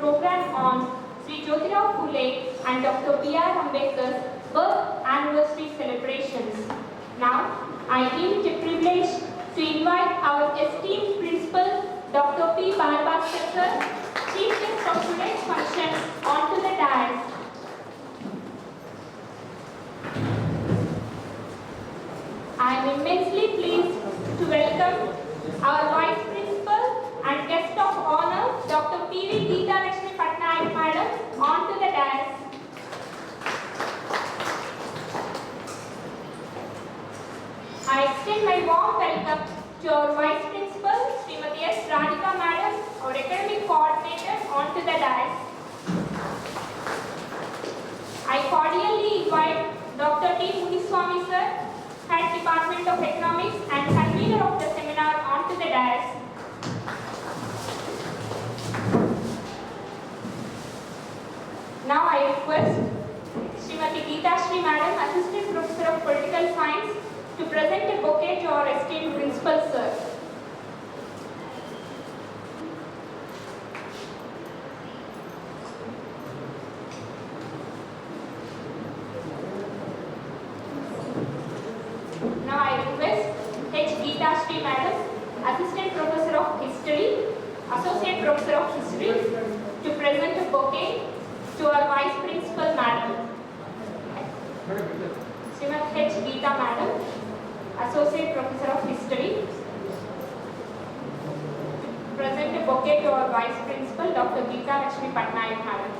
program on Sri Jyotirao Phule and Dr. B.R. Ambedkar's birth anniversary celebrations. Now, I deem it a privilege to invite our esteemed principal, Dr. P. Balabhaskar sir, chief guest of today's function, onto the dais. I am immensely pleased to welcome our Vice Principal and Guest of Honor, Dr. P.V. Geeta Lakshmi Patnaik Madam, onto the dais. I extend my warm welcome to our Vice Principal, Srimati S. Radhika Madam, our Academic Coordinator, onto the dais. I cordially invite Dr. T. Muniswamy sir, Head Department of Economics and convener of the seminar, onto the dais. Now I request Srimati Geeta Shri Madam, Assistant Professor of Political Science, to present a bouquet to our esteemed Principal sir. Now I request H. Geeta Shri Madam, Assistant Professor of History, Associate Professor of History, to present a bouquet to our Vice Principal Madam. Srimati H. Geeta Madam, Associate Professor of History, to present a bouquet to our Vice Principal, Dr. Geeta Lakshmi Patnaik Madam.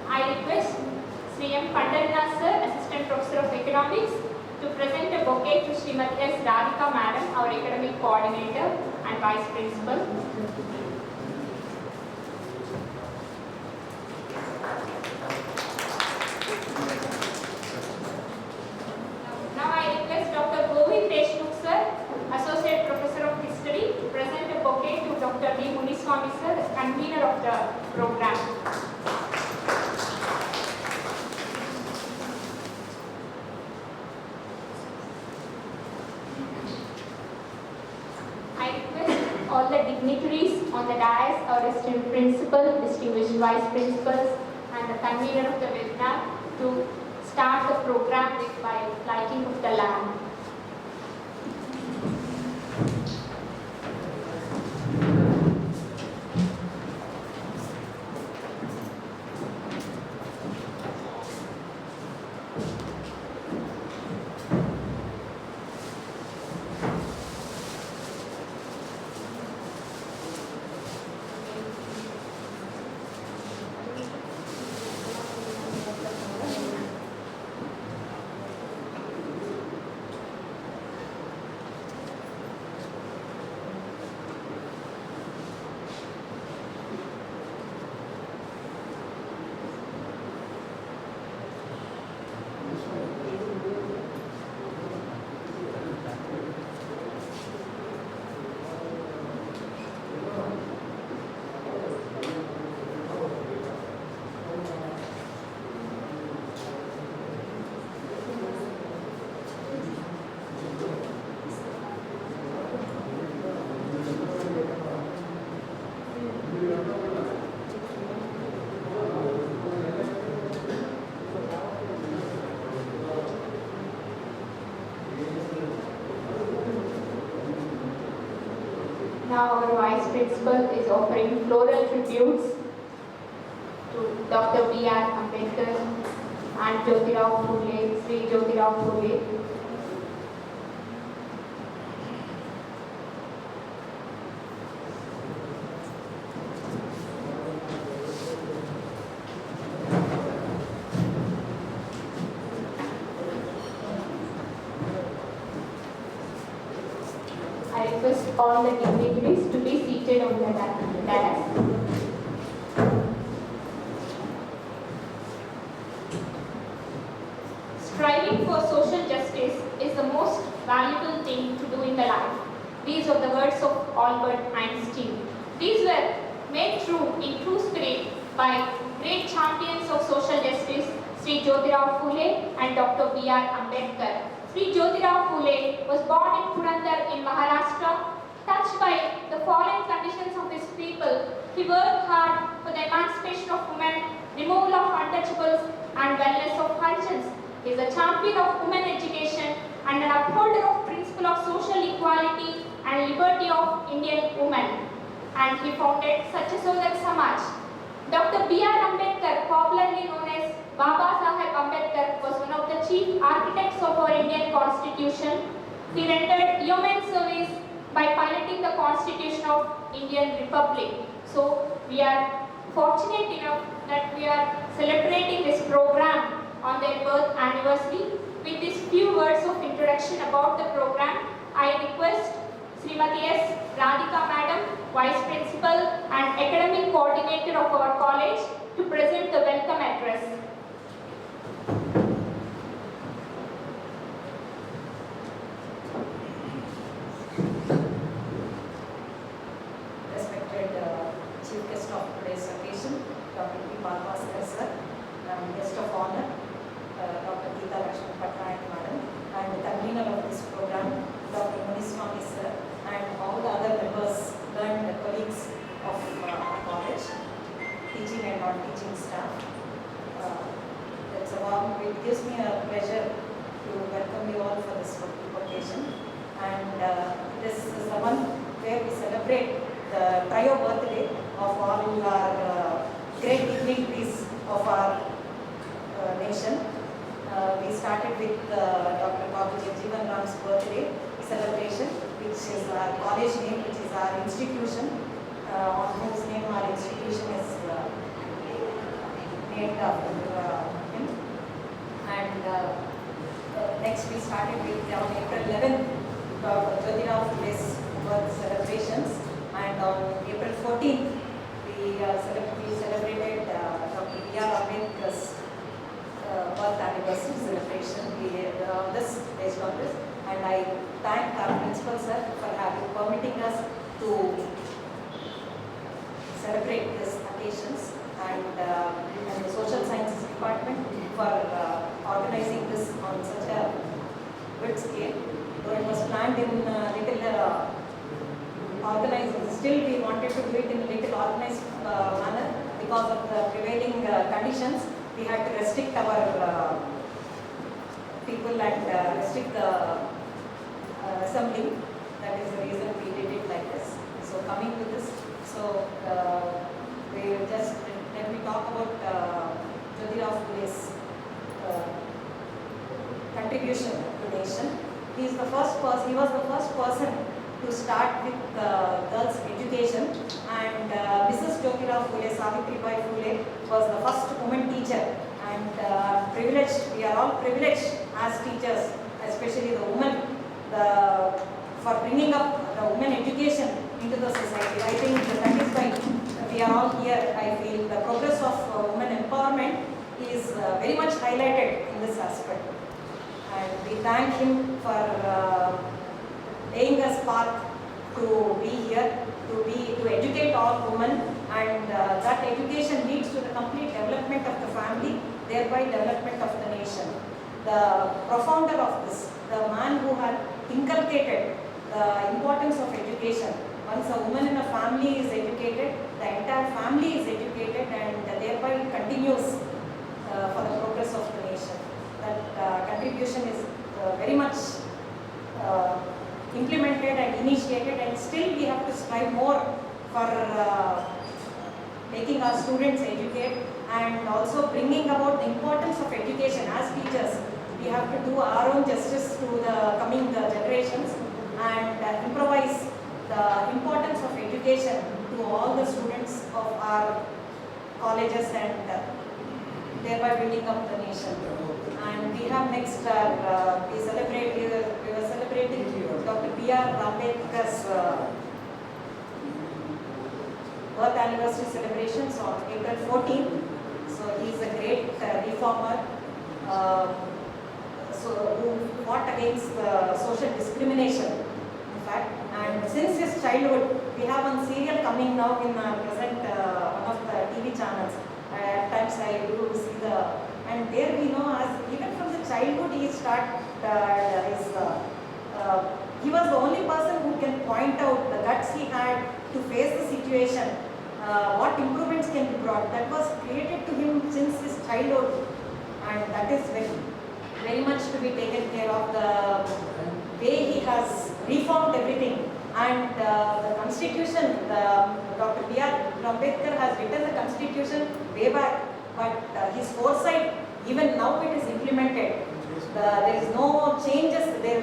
I request Sri M. Pandarinath sir, Assistant Professor of Economics, to present a bouquet to Srimati S. Radhika Madam, our Academic Coordinator and Vice Principal. Now I request Dr. Govind Deshmukh sir, Associate Professor of History, to present a bouquet to Dr. D. Muniswamy sir, convener of the program. All the dignitaries on the dais, our esteemed principal, distinguished vice principals, and the convener of the webinar, to start the program with by lighting of the lamp. Now our Vice Principal is offering floral tributes to Dr. B.R. Ambedkar and Jyotirao Phule, Sri Jyotirao Phule. I request all the dignitaries to be seated on the dais. Striving for social justice is the most valuable thing to do in the life. These are the words of Albert Einstein. These were made true in true spirit by great champions of social justice Sri Jyotirao Phule and Dr. B.R. Ambedkar. Sri Jyotirao Phule was born in Purandar in Maharashtra. Touched by the fallen conditions of his people, he worked hard for the emancipation of women, removal of untouchables, and wellness of Harijans. He is a champion of women education and an upholder of principle of social equality and liberty of Indian women. And he founded Satyasodak Samaj. Dr. B.R. Ambedkar, popularly known as Baba Saheb Ambedkar, was one of the chief architects of our Indian Constitution. He rendered yeoman service by piloting the Constitution of Indian Republic. So we are fortunate enough that we are celebrating this program on their birth anniversary. With these few words of introduction about the program, I request Srimati S. Radhika Madam, Vice Principal and Academic Coordinator of our college, to present the welcome address. Chief guest of today's occasion, Dr. P. Balbhaskar sir, and guest of honor, Dr. Geeta Lakshmi Patnaik madam, and the convener of this program, Dr. Muniswamy sir, and all the other members, learned colleagues of our college, teaching and non-teaching staff. It gives me a pleasure to welcome you all for this occasion, and this is the one where we celebrate the trio birthday of all our great dignitaries of our nation. We started with Dr. Babu Jagjeevan Ram's birthday celebration, which is our college name, which is our institution, on whose name our institution is named after him. And next we started with on April 11th, Jyotirao Phule's birth celebrations. And on April 14th, we celebrated Dr. B.R. Ambedkar's birth anniversary celebration. Based on this, and I thank our principal sir for permitting us to celebrate these occasions, and the social sciences department for organizing this on such a good scale. Though it was planned in little organized, still we wanted to do it in a little organized manner because of the prevailing conditions. We had to restrict our people and restrict the assembly. That is the reason we did it like this. So coming to this, so we just let me talk about Jyotirao Phule's contribution to nation. He was the first person to start with girls' education, and Mrs. Jyotirao Phule, Savitribai Phule, was the first woman teacher, and privileged. We are all privileged as teachers, especially the women, for bringing up the women education into the society. I think that is why we are all here. I feel the progress of women empowerment is very much highlighted in this aspect, and we thank him for laying us path to be here, to educate all women, and that education leads to the complete development of the family, thereby development of the nation. The profounder of this, the man who had inculcated the importance of education. Once a woman in a family is educated, the entire family is educated, and thereby it continues for the progress of the nation. That contribution is very much implemented and initiated, and still we have to strive more for making our students educate, and also bringing about the importance of education. As teachers, we have to do our own justice to the coming generations, and improvise the importance of education to all the students of our colleges, and thereby building up the nation. And we have next, we were celebrating Dr. B.R. Ambedkar's birth anniversary celebrations on April 14th. So he is a great reformer, who fought against social discrimination, in fact. And since his childhood, we have one serial coming now in present one of the TV channels. At times I do see the and there we know as even from the childhood he he was the only person who can point out the guts he had to face the situation, what improvements can be brought. That was created to him since his childhood, and that is very much to be taken care of. The way he has reformed everything, and the constitution, Dr. B.R. Ambedkar has written the constitution way back, but his foresight, even now it is implemented. There is no changes, there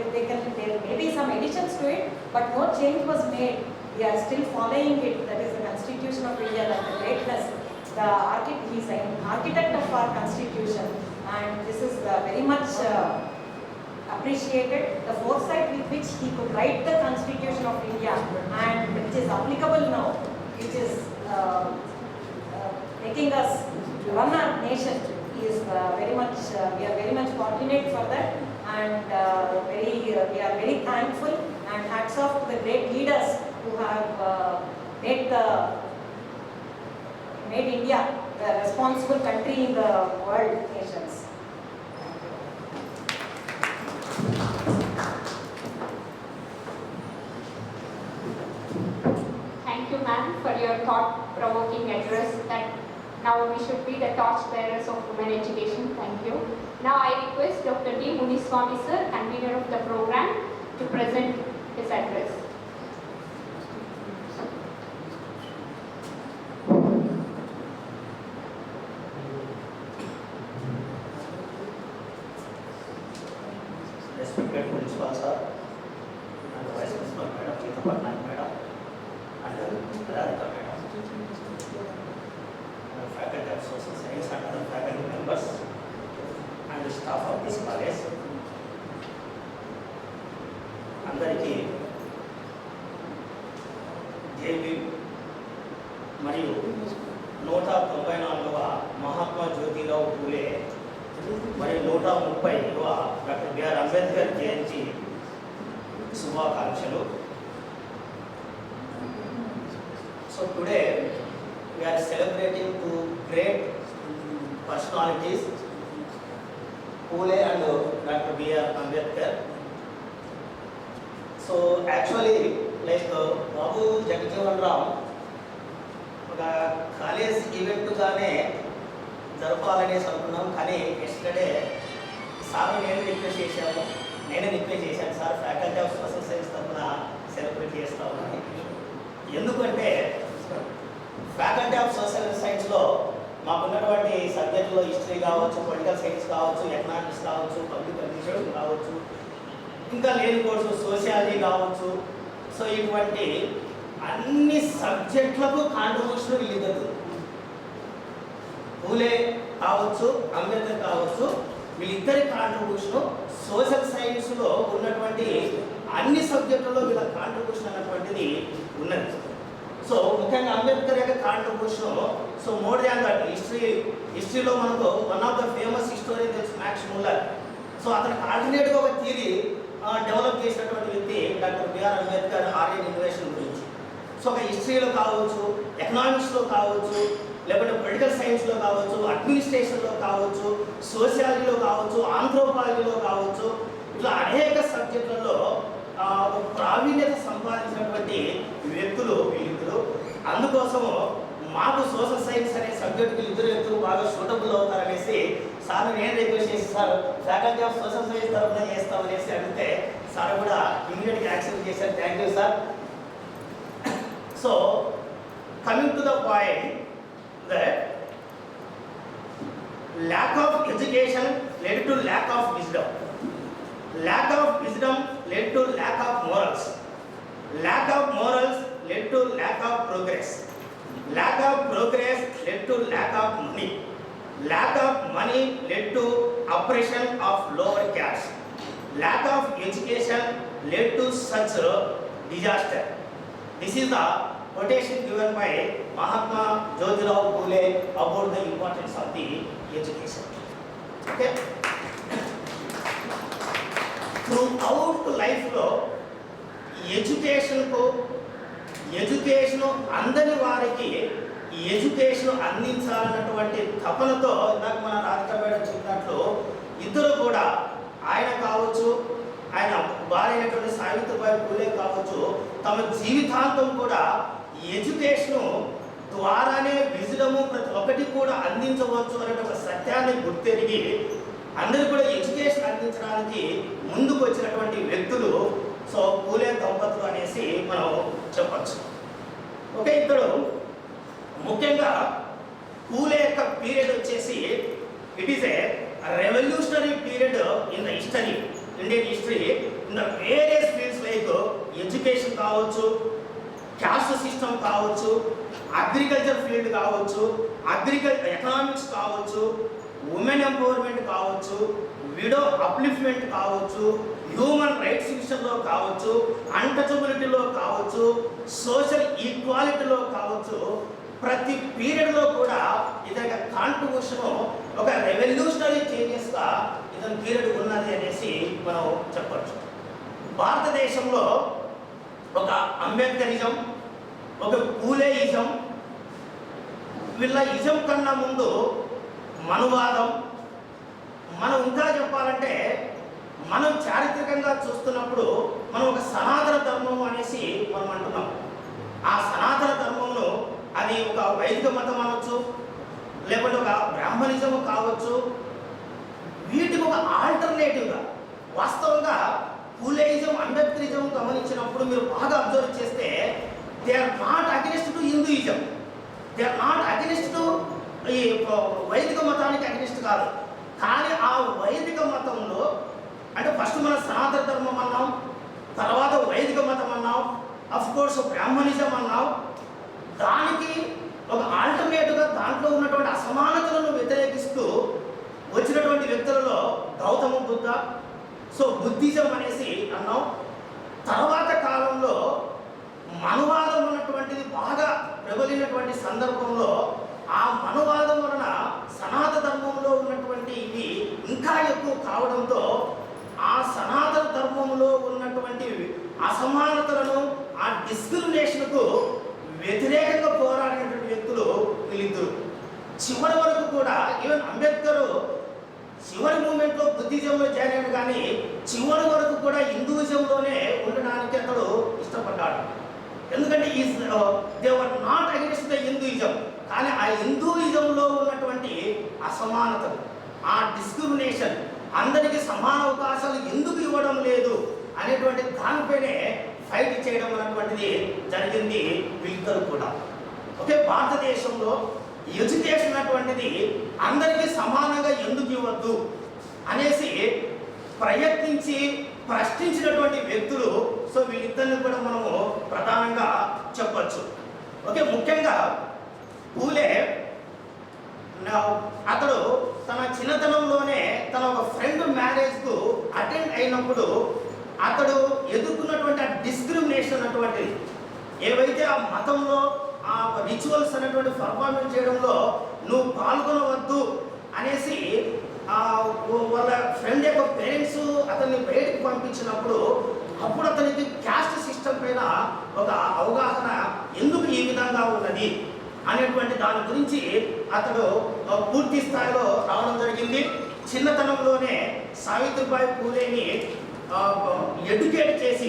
may be some additions to it, but no change was made. We are still following it. That is the Constitution of India, like the greatness. He is an architect of our constitution, and this is very much appreciated. The foresight with which he could write the Constitution of India, and which is applicable now, which is making us run our nation, is very much. We are very much fortunate for that, and we are very thankful. And hats off to the great leaders who have made India the responsible country in the world nations. Thank you, ma'am, for your thought-provoking address that now we should be the torch-bearers of women education. Thank you. Now I request Dr. D. Muniswamy sir, convener of the program, to present his address. Respected Principal sir, and the Vice Principal Madam, Geeta Patnaik Madam, and Radhika Madam, and Faculty of Social Science and other faculty members, and the staff of this college. అందరికీ JB మరియు 194వ మహాత్మా జ్యోతిరావు పూలే మరియు 130వ doctor BR Ambedkar జయంతి శుభాకాంక్షలు. So today we are celebrating two great personalities, Pule and Dr. B.R. Ambedkar. So actually, like Babu Jagjeevan Ram, ఒక college ఈవెంట్గానే జరపాలనేసి అనుకున్నాం. కానీ yesterday sir నేను request చేశాను sir faculty of social science తరఫున celebrate చేస్తామని. ఎందుకంటే faculty of social సైన్స్లో మాకున్నటువంటి సబ్జెక్టులో హిస్టరీ కావచ్చు, పొలిటికల్ సైన్స్ కావచ్చు, ఎకనామిక్స్ కావచ్చు, పబ్లిక్ అడ్మినిస్ట్రేషన్ కావచ్చు, ఇంకా లేని కోర్సు సోషియాలజీ కావచ్చు. సో ఇటువంటి అన్ని సబ్జెక్టులకు కాంట్రిబ్యూషన్ వీళ్ళిద్దరు, పూలే కావచ్చు, అంబేద్కర్ కావచ్చు, వీళ్ళిద్దరి కాంట్రిబ్యూషన్ సోషల్ సైన్స్లో ఉన్నటువంటి అన్ని సబ్జెక్టుల్లో వీళ్ళ కాంట్రిబ్యూషన్ అన్నటువంటిది ఉన్నది. సో ముఖ్యంగా అంబేద్కర్ యొక్క contribution so more than that హిస్టరీలో మనకు one of the famous historian తెలుసు మ్యాక్స్ ముల్లర్. సో అతనికి ఆల్టర్నేట్గా ఒక థియరీ డెవలప్ చేసినటువంటి వ్యక్తి doctor BR Ambedkar Aryan innovation గురించి. సో ఒక హిస్టరీలో కావచ్చు, ఎకనామిక్స్లో కావచ్చు, లేకపోతే పొలిటికల్ సైన్స్లో కావచ్చు, అడ్మినిస్ట్రేషన్లో కావచ్చు, సోషియాలజీలో కావచ్చు, ఆంథ్రోపాలజీలో కావచ్చు, ఇట్లా అనేక సబ్జెక్టులలో ప్రావీణ్యత సంపాదించినటువంటి వ్యక్తులు వీళ్ళిద్దరు. అందుకోసము మాకు సోషల్ సైన్స్ అనే సబ్జెక్ట్ వీళ్ళిద్దరు వ్యక్తులు బాగా సూటబుల్ అవుతారనేసి సార్ నేను రిక్వెస్ట్ చేసి sir faculty of social science తరఫున చేస్తామనేసి అడిగితే సార్ కూడా ఇమీడియట్గా యాక్సెప్ట్ చేశారు. Thank you sir. So coming to the point that lack of education led to lack of wisdom. Lack of wisdom led to lack of morals. Lack of morals led to lack of progress. Lack of progress led to lack of money. Lack of money led to oppression of lower caste. Lack of education led to such disaster. This is the quotation given by Mahatma Jyotirao Phule about the importance of the education. Okay. Throughout life lo education అందరి వారికి education అందించాలన్నటువంటి తపనతో ఇందాక మన Radhika madam చెప్పినట్లు ఇద్దరు కూడా ఆయన కావచ్చు, ఆయన భార్య అయినటువంటి సావిత్రిబాయి పూలే కావచ్చు, తమ జీవితాంతం కూడా ఎడ్యుకేషన్ ద్వారానే విజడము ప్రతి ఒక్కటి కూడా అందించవచ్చు అనే ఒక సత్యాన్ని గుర్తెరిగి అందరూ కూడా ఎడ్యుకేషన్ అందించడానికి ముందుకు వచ్చినటువంటి వ్యక్తులు సో పూలే దంపతులు అనేసి మనం చెప్పచ్చు. ఓకే, ఇప్పుడు ముఖ్యంగా పూలే యొక్క పీరియడ్ వచ్చేసి it is a revolutionary period in the history, Indian history, in the various fields like education కావచ్చు, క్యాస్ట్ సిస్టమ్ కావచ్చు, అగ్రికల్చర్ ఫీల్డ్ కావచ్చు, ఎకనామిక్స్ కావచ్చు, ఉమెన్ ఎంపవర్మెంట్ కావచ్చు, విడో అప్లిఫ్ట్మెంట్ కావచ్చు, హ్యూమన్ రైట్స్ విషయంలో కావచ్చు, అన్టచబిలిటీలో కావచ్చు, సోషల్ ఈక్వాలిటీలో కావచ్చు, ప్రతి పీరియడ్లో కూడా ఇతని కాంట్రిబ్యూషన్ ఒక రెవల్యూషనరీ చేంజెస్గా ఇతని పీరియడ్ ఉన్నది అనేసి మనం చెప్పచ్చు. భారతదేశంలో ఒక అంబేద్కరిజం, ఒక పూలేయిజం, వీళ్ళ ఇజం కన్నా ముందు మనువాదం, మనం ఇంకా చెప్పాలంటే మనం చారిత్రకంగా చూస్తున్నప్పుడు మనం ఒక సనాతన ధర్మం అనేసి మనం అంటున్నాం. ఆ సనాతన ధర్మంలో అది ఒక వైదిక మతం అనొచ్చు, లేకపోతే ఒక బ్రాహ్మణిజం కావచ్చు, వీటికి ఒక ఆల్టర్నేటివ్గా వాస్తవంగా పూలేయిజం, అంబేద్కరిజం గమనించినప్పుడు మీరు బాగా అబ్జర్వ్ చేస్తే they are not against to Hinduism, they are not against to ఈ వైదిక మతానికి అగెనిస్ట్ కాదు. కానీ ఆ వైదిక మతంలో అంటే ఫస్ట్ మనం సనాతన ధర్మం అన్నాం, తర్వాత వైదిక మతం అన్నాం, అఫ్ కోర్స్ బ్రాహ్మణిజం అన్నాం. దానికి ఒక ఆల్టర్నేటివ్గా దాంట్లో ఉన్నటువంటి అసమానతలను వ్యతిరేకిస్తూ వచ్చినటువంటి వ్యక్తులలో గౌతమ బుద్ధ, సో బుద్ధిజం అనేసి అన్నాం. తర్వాత కాలంలో మనువాదం అన్నటువంటిది బాగా ప్రబలినటువంటి సందర్భంలో ఆ మనువాదం వలన సనాతన ధర్మంలో ఉన్నటువంటి ఇవి ఇంకా ఎక్కువ కావడంతో ఆ సనాతన ధర్మంలో ఉన్నటువంటి అసమానతలను, ఆ డిస్క్రిమినేషన్కు వ్యతిరేకంగా పోరాడినటువంటి వ్యక్తులు వీళ్ళిద్దరు. చివరి వరకు కూడా ఈవెన్ అంబేద్కర్ చివరి మూమెంట్లో బుద్ధిజంలో జాయిన్ అయ్యాడు, కానీ చివరి వరకు కూడా హిందూయిజంలోనే ఉండడానికి అతడు ఇష్టపడ్డాడు. ఎందుకంటే they were not against the Hinduism, కానీ ఆ హిందూయిజంలో ఉన్నటువంటి అసమానతలు, ఆ డిస్క్రిమినేషన్, అందరికీ సమాన అవకాశాలు ఎందుకు ఇవ్వడం లేదు అనేటువంటి దానిపైనే ఫైట్ చేయడం అనేటువంటిది జరిగింది వీళ్ళిద్దరు కూడా. ఓకే, భారతదేశంలో ఎడ్యుకేషన్ అటువంటిది అందరికీ సమానంగా ఎందుకు ఇవ్వద్దు అనేసి ప్రయత్నించి ప్రశ్నించినటువంటి వ్యక్తులు సో వీళ్ళిద్దరిని కూడా మనము ప్రధానంగా చెప్పచ్చు. ఓకే, ముఖ్యంగా పూలే అతడు తన చిన్నతనంలోనే తన ఒక ఫ్రెండ్ మ్యారేజ్కు అటెండ్ అయినప్పుడు అతడు ఎదుర్కొన్నటువంటి ఆ డిస్క్రిమినేషన్ అటువంటిది, ఏవైతే ఆ మతంలో ఆ రిచువల్స్ అనేటువంటి పర్ఫార్మెన్స్ చేయడంలో నువ్వు పాల్గొనవద్దు అనేసి వాళ్ళ ఫ్రెండ్ యొక్క పేరెంట్స్ అతన్ని బయటకు పంపించినప్పుడు అప్పుడు అతనికి క్యాస్ట్ సిస్టమ్ పైన ఒక అవగాహన ఎందుకు ఈ విధంగా ఉన్నది అనేటువంటి దాని గురించి అతడు పూర్తి స్థాయిలో రావడం జరిగింది. చిన్నతనంలోనే సావిత్రిబాయి పూలేని ఎడ్యుకేట్ చేసి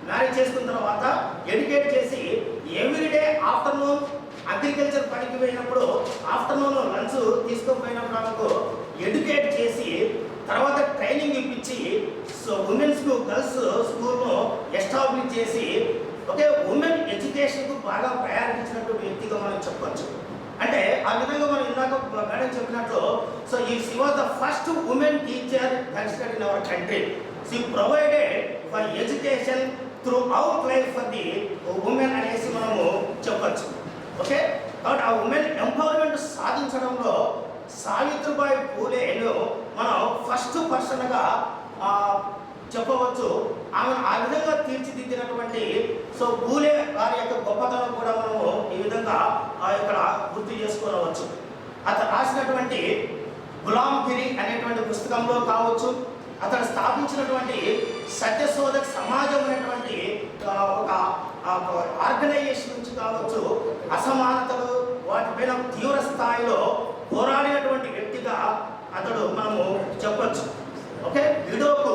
మ్యారేజ్ చేసుకున్న తర్వాత ఎడ్యుకేట్ చేసి ఎవ్రీడే ఆఫ్టర్నూన్ అగ్రికల్చర్ పనికి పోయినప్పుడు ఆఫ్టర్నూన్ లంచ్ తీసుకుపోయినప్పుడు ఆమెకు ఎడ్యుకేట్ చేసి తర్వాత ట్రైనింగ్ ఇప్పించి సో ఉమెన్స్ గర్ల్స్ స్కూల్ను ఎస్టాబ్లిష్ చేసి ఓకే ఉమెన్ ఎడ్యుకేషన్కు బాగా ప్రయారిటీ ఇచ్చినటువంటి వ్యక్తిగా మనం చెప్పచ్చు. అంటే ఆ విధంగా మనం ఇందాక మేడం చెప్పినట్లు so she was the first women teacher considered in our country. She provided for education through out life for the women అనేసి మనము చెప్పచ్చు. ఓకే, కాబట్టి ఆ ఉమెన్ ఎంపవర్మెంట్ సాధించడంలో సావిత్రిబాయి పూలేను మనం ఫస్ట్ పర్సన్గా చెప్పవచ్చు. ఆమెను ఆ విధంగా తీర్చిదిద్దినటువంటి సో పూలే వారి యొక్క గొప్పతనం కూడా మనము ఈ విధంగా ఇక్కడ గుర్తు చేసుకోవచ్చు. అతను రాసినటువంటి గులాంగిరి అనేటువంటి పుస్తకంలో కావచ్చు, అతను స్థాపించినటువంటి సత్యశోధక సమాజం అనేటువంటి ఒక ఆర్గనైజేషన్ నుంచి కావచ్చు, అసమానతలు, వాటిపైన తీవ్ర స్థాయిలో పోరాడినటువంటి వ్యక్తిగా అతడు మనము చెప్పొచ్చు. ఓకే, విడోకు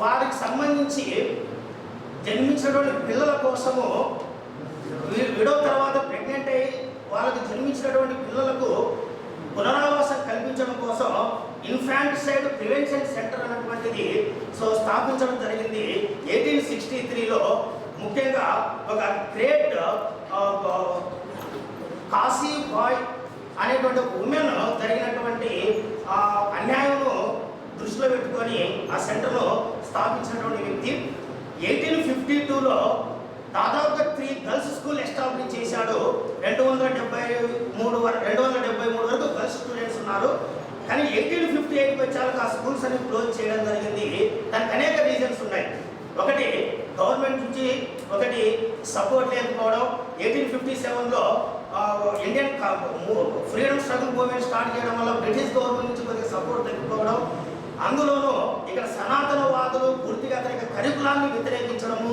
వారికి సంబంధించి జన్మించినటువంటి పిల్లల కోసము, విడో తర్వాత ప్రెగ్నెంట్ అయ్యి వాళ్ళకి జన్మించినటువంటి పిల్లలకు పునరావాసం కల్పించడం కోసం ఇన్ఫాంటిసైడ్ ప్రివెన్షన్ సెంటర్ అన్నటువంటిది స్థాపించడం జరిగింది 1863లో. ముఖ్యంగా ఒక గ్రేట్ కాశీ బాయ్ అనేటువంటి ఉమెన్ జరిగినటువంటి అన్యాయమును దృష్టిలో పెట్టుకొని ఆ సెంటర్ను స్థాపించినటువంటి వ్యక్తి. 1852లో దాదాపుగా 3 గర్ల్స్ స్కూల్ ఎస్టాబ్లిష్ చేశాడు. 273 వరకు గర్ల్స్ స్టూడెంట్స్ ఉన్నారు. కానీ 1858 వచ్చాక ఆ స్కూల్స్ అన్ని క్లోజ్ చేయడం జరిగింది. దానికి అనేక రీజన్స్ ఉన్నాయి. ఒకటి గవర్నమెంట్ నుంచి ఒకటి సపోర్ట్ లేకపోవడం. 1857లో Indian freedom struggle movement start చేయడం వల్ల బ్రిటిష్ గవర్నమెంట్ నుంచి కొద్దిగా సపోర్ట్ తగ్గిపోవడం. అందులోనూ ఇక్కడ సనాతనవాదులు పూర్తిగా అతని కరికులాన్ని వ్యతిరేకించడము,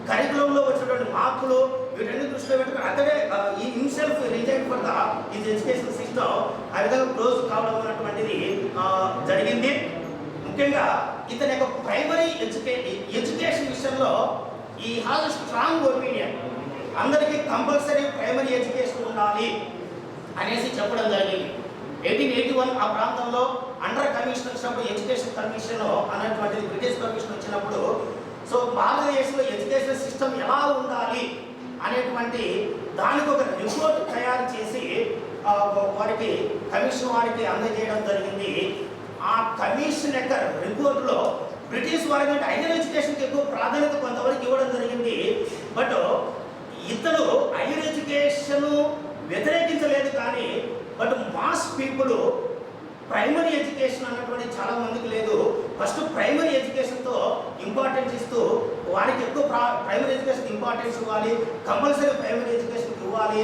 కరికులంలో వచ్చినటువంటి మార్పులు, వీటన్ని దృష్టిలో పెట్టుకుని అతడే ఈ himself resign for the his education system ఆ విధంగా క్లోజ్ కావడం అనేటువంటిది జరిగింది. ముఖ్యంగా ఇతని యొక్క ప్రైమరీ ఎడ్యుకేషన్ విషయంలో ఈ హాజ్ స్ట్రాంగ్ ఒపీనియన్. అందరికీ కంపల్సరీ ప్రైమరీ ఎడ్యుకేషన్ ఉండాలి అనేసి చెప్పడం జరిగింది. 1881 ఆ ప్రాంతంలో అండర్ కమిషన్ వచ్చినప్పుడు, ఎడ్యుకేషన్ కమిషన్ అనేటువంటిది బ్రిటిష్ కమిషన్ వచ్చినప్పుడు భారతదేశంలో ఎడ్యుకేషన్ సిస్టమ్ ఎలా ఉండాలి అనేటువంటి దానికి ఒక రిపోర్ట్ తయారు చేసి వారికి కమిషన్ వారికి అందజేయడం జరిగింది. ఆ కమిషన్ యొక్క రిపోర్ట్లో బ్రిటిష్ వారికి హైయర్ ఎడ్యుకేషన్కి ఎక్కువ ప్రాధాన్యత కొంతవరకు ఇవ్వడం జరిగింది. బట్ ఇతడు హైయర్ ఎడ్యుకేషన్ వ్యతిరేకించలేదు. కానీ but mass people primary education అన్నటువంటి చాలా మందికి లేదు. ఫస్ట్ ప్రైమరీ ఎడ్యుకేషన్తో ఇంపార్టెన్స్ ఇస్తూ వారికి ఎక్కువ ప్రైమరీ ఎడ్యుకేషన్ ఇంపార్టెన్స్ ఇవ్వాలి, కంపల్సరీ ప్రైమరీ ఎడ్యుకేషన్ ఇవ్వాలి,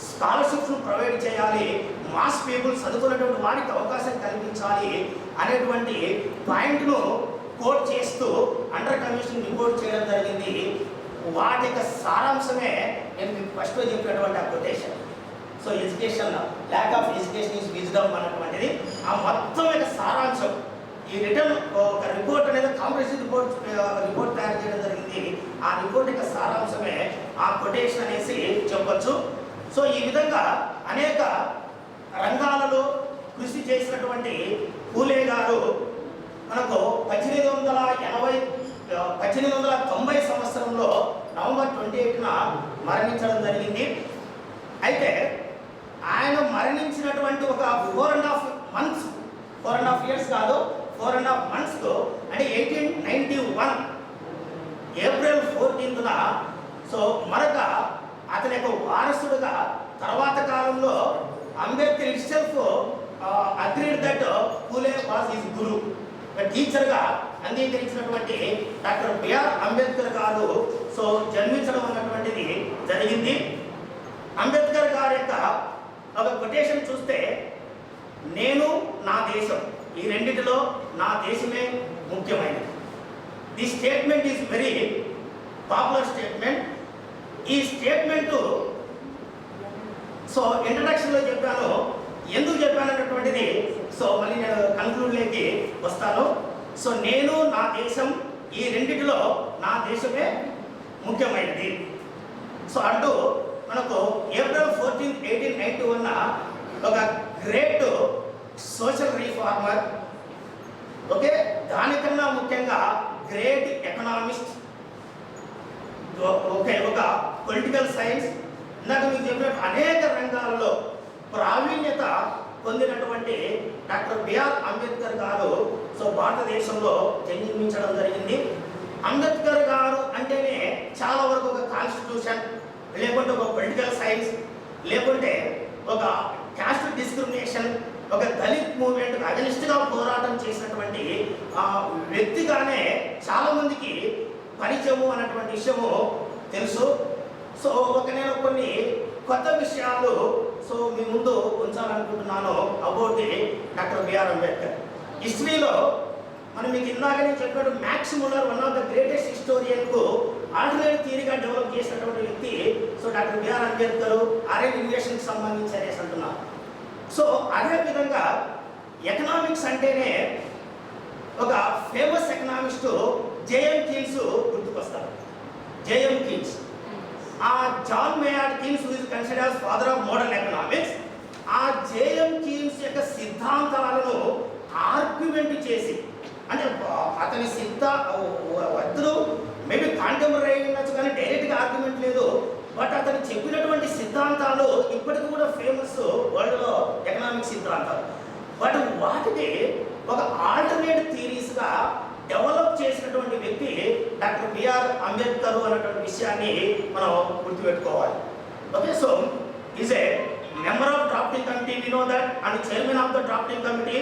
స్కాలర్షిప్స్ను ప్రొవైడ్ చేయాలి, మాస్ పీపుల్ చదువుకున్నటువంటి వారికి అవకాశం కల్పించాలి అనేటువంటి పాయింట్ను కోట్ చేస్తూ అండర్ కమిషన్ రిపోర్ట్ చేయడం జరిగింది. వాటి యొక్క సారాంశమే నేను మీకు ఫస్ట్లో చెప్పినటువంటి ఆ quotation. Education, lack of education is wisdom అన్నటువంటిది ఆ మొత్తం యొక్క సారాంశం. ఈ రిటర్న్ ఒక రిపోర్ట్ అనేది కాంప్రహెన్సివ్ రిపోర్ట్ తయారు చేయడం జరిగింది. ఆ రిపోర్ట్ యొక్క సారాంశమే ఆ కొటేషన్ అనేసి చెప్పొచ్చు. ఈ విధంగా అనేక రంగాలలో కృషి చేసినటువంటి పూలే గారు మనకు 1890 సంవత్సరంలో నవంబర్ 28న మరణించడం జరిగింది. అయితే ఆయన మరణించినటువంటి ఒక 4.5 years కాదు, 4.5 months అంటే 1891 ఏప్రిల్ 14న మరొక అతని యొక్క వారసుడుగా తర్వాత కాలంలో Ambedkar itself agreed that Phule was his guru. టీచర్గా అంగీకరించినటువంటి డాక్టర్ బిఆర్ అంబేద్కర్ గారు జన్మించడం అన్నటువంటిది జరిగింది. అంబేద్కర్ గారి యొక్క ఒక కొటేషన్ చూస్తే, నేను నా దేశం, ఈ రెండిటిలో నా దేశమే ముఖ్యమైనది. The statement is very popular statement. ఈ స్టేట్మెంటు ఇంట్రడక్షన్లో చెప్పాను, ఎందుకు చెప్పానన్నటువంటిది మళ్ళీ నేను కన్క్లూడ్లోకి వస్తాను. నేను నా దేశం, ఈ రెండిటిలో నా దేశమే ముఖ్యమైనది. అంటూ మనకు ఏప్రిల్ 14, 1891 ఒక గ్రేట్ సోషల్ రీఫార్మర్, ఓకే, దానికన్నా ముఖ్యంగా గ్రేట్ ఎకనామిస్ట్, ఓకే, ఒక పొలిటికల్ సైన్స్, ఇందాక మీకు చెప్పినట్టు అనేక రంగాల్లో ప్రావీణ్యత పొందినటువంటి డాక్టర్ బిఆర్ అంబేద్కర్ గారు భారతదేశంలో జన్మించడం జరిగింది. అంబేద్కర్ గారు అంటేనే చాలా వరకు ఒక కాన్స్టిట్యూషన్, లేకుంటే ఒక పొలిటికల్ సైన్స్, లేకుంటే ఒక క్యాస్ట్ డిస్క్రిమినేషన్, ఒక దళిత్ మూవ్మెంట్ అగనిస్ట్గా పోరాటం చేసినటువంటి వ్యక్తిగానే చాలామందికి పరిచయము అన్నటువంటి విషయము తెలుసు. నేను కొన్ని కొత్త విషయాలు మీ ముందు ఉంచాలనుకుంటున్నాను అబౌట్ డాక్టర్ బిఆర్ అంబేద్కర్. హిస్టరీలో మనం మీకు ఇందాక నేను చెప్పినట్టు Max Muller one of the greatest హిస్టోరియన్కు ఆల్టర్నేటివ్ థియరీగా డెవలప్ చేసినటువంటి వ్యక్తి so doctor BR Ambedkar Aryan ఇన్వేషన్కి సంబంధించి అనేసి అంటున్నారు. సో అదేవిధంగా ఎకనామిక్స్ అంటేనే ఒక ఫేమస్ ఎకనామిస్టు జేఎం కీన్స్ గుర్తుకొస్తారు. జేఎం కీన్స్, ఆ John Maynard Keynes is considered as father of modern economics. ఆ జేఎం కీన్స్ యొక్క సిద్ధాంతాలను ఆర్గ్యుమెంట్ చేసి, అంటే అతని వద్దులు మేబీ కాంటెంపరీ ఉండొచ్చు కానీ డైరెక్ట్గా ఆర్గ్యుమెంట్ లేదు, బట్ అతను చెప్పినటువంటి సిద్ధాంతాలు ఇప్పటికి కూడా ఫేమస్ వరల్డ్లో ఎకనామిక్ సిద్ధాంతాలు. బట్ వాటిని ఒక ఆల్టర్నేట్ థియరీస్గా డెవలప్ చేసినటువంటి వ్యక్తి డాక్టర్ బిఆర్ అంబేద్కర్ అన్నటువంటి విషయాన్ని మనం గుర్తుపెట్టుకోవాలి. Okay, so is a member of drafting committee, we know that, and chairman of the drafting committee,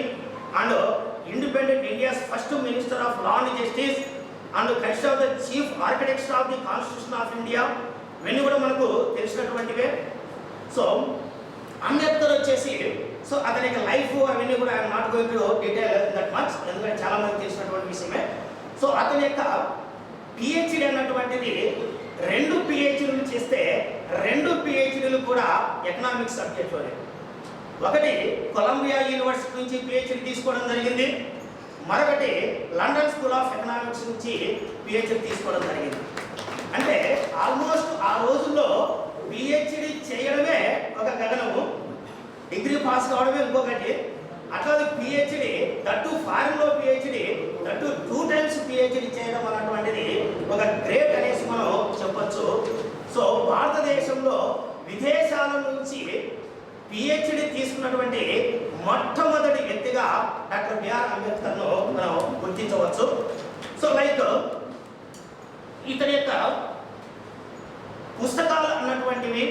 and independent India's first minister of law and justice, and consider the chief architect of the constitution of India. ఇవన్నీ కూడా మనకు తెలిసినటువంటివే. So Ambedkar వచ్చేసి so అతని యొక్క life అవన్నీ కూడా I'm not going to detail that much, ఎందుకంటే చాలా మంది తెలిసినటువంటి విషయమే. సో అతని యొక్క పిహెచ్డి అన్నటువంటిది 2 పిహెచ్డీలు చేస్తే 2 పిహెచ్డీలు కూడా ఎకనామిక్స్ సబ్జెక్ట్లోనే. ఒకటి కొలంబియా యూనివర్సిటీ నుంచి పిహెచ్డి తీసుకోవడం జరిగింది, మరొకటి లండన్ స్కూల్ ఆఫ్ ఎకనామిక్స్ నుంచి పిహెచ్డి తీసుకోవడం జరిగింది. అంటే ఆల్మోస్ట్ ఆ రోజుల్లో పిహెచ్డి చేయడమే ఒక గగనము, డిగ్రీ పాస్ కావడమే ఇంకొకటి. అట్లా పిహెచ్డి దట్టు ఫారిన్లో పిహెచ్డి దట్టు 2 times పిహెచ్డి చేయడం అన్నటువంటిది ఒక గ్రేట్ అనేసి మనం చెప్పచ్చు. సో భారతదేశంలో విదేశాల నుంచి పిహెచ్డి తీసుకున్నటువంటి మొట్టమొదటి వ్యక్తిగా డాక్టర్ బిఆర్ అంబేద్కర్ను మనం గుర్తించవచ్చు. సో లైక్ ఇతని యొక్క పుస్తకాలు అన్నటువంటివి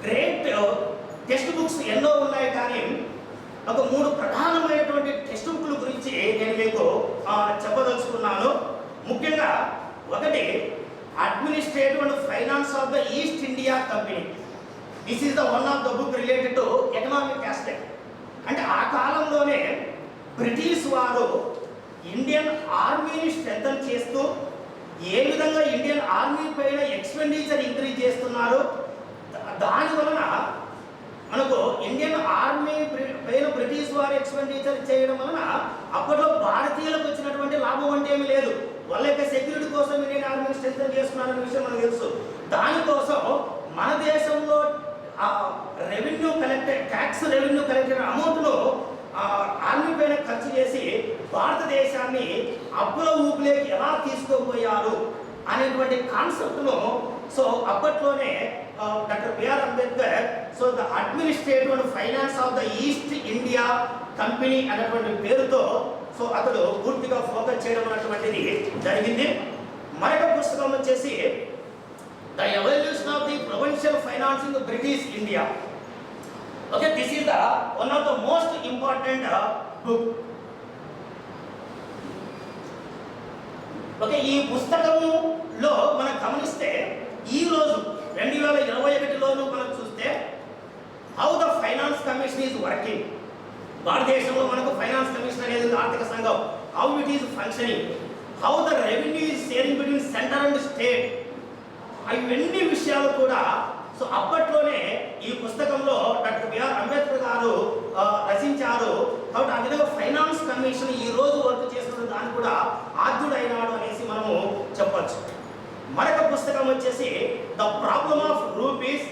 గ్రేట్ టెక్స్ట్ బుక్స్ ఎన్నో ఉన్నాయి, కానీ ఒక 3 ప్రధానమైనటువంటి టెక్స్ట్ బుక్ల గురించి నేను మీకు చెప్పదలుచుకున్నాను. ముఖ్యంగా ఒకటి administrative and finance of the East India company. This is the one of the book related to economic aspect. అంటే ఆ కాలంలోనే బ్రిటిష్ వారు ఇండియన్ ఆర్మీని స్ట్రెంథన్ చేస్తూ ఏ విధంగా ఇండియన్ ఆర్మీ పైన ఎక్స్పెండిచర్ ఇంక్రీజ్ చేస్తున్నారు, దాని వలన మనకు ఇండియన్ ఆర్మీ పైన బ్రిటిష్ వారు ఎక్స్పెండిచర్ చేయడం వలన అప్పట్లో భారతీయులకు వచ్చినటువంటి లాభం అంటే ఏమీ లేదు. వాళ్ళ యొక్క సెక్యూరిటీ కోసం ఇండియన్ ఆర్మీని స్ట్రెంథన్ చేస్తున్నారనే విషయం మనకు తెలుసు. దానికోసం మన దేశంలో revenue collected tax revenue collected అమౌంట్ను ఆర్మీ పైన ఖర్చు చేసి భారతదేశాన్ని అప్పుల ఊపిలోకి ఎలా తీసుకోపోయారు అనేటువంటి కాన్సెప్ట్ను సో అప్పట్లోనే doctor BR Ambedkar so the administrative and finance of the East India Company అనేటువంటి పేరుతో సో అతడు పూర్తిగా ఫోకస్ చేయడం అనేటువంటిది జరిగింది. మరొక పుస్తకం వచ్చేసి the evolution of the provincial financing British India. Okay, this is the one of the most important book. Okay, ఈ పుస్తకంలో మనం గమనిస్తే ఈ రోజు 2021లోనూ మనం చూస్తే how the finance commission is working. భారతదేశంలో మనకు ఫైనాన్స్ కమిషన్ అనేది ఆర్థిక సంఘం, how it is functioning, how the revenue is sharing between centre and state, ఇవన్నీ విషయాలు కూడా సో అప్పట్లోనే ఈ పుస్తకంలో డాక్టర్ బిఆర్ అంబేద్కర్ గారు రచించారు. కాబట్టి ఆ విధంగా ఫైనాన్స్ కమిషన్ ఈ రోజు వర్క్ చేస్తున్న దాన్ని కూడా ఆద్యుడైనాడు అనేసి మనము చెప్పచ్చు. మరొక పుస్తకం వచ్చేసి the problem of rupees,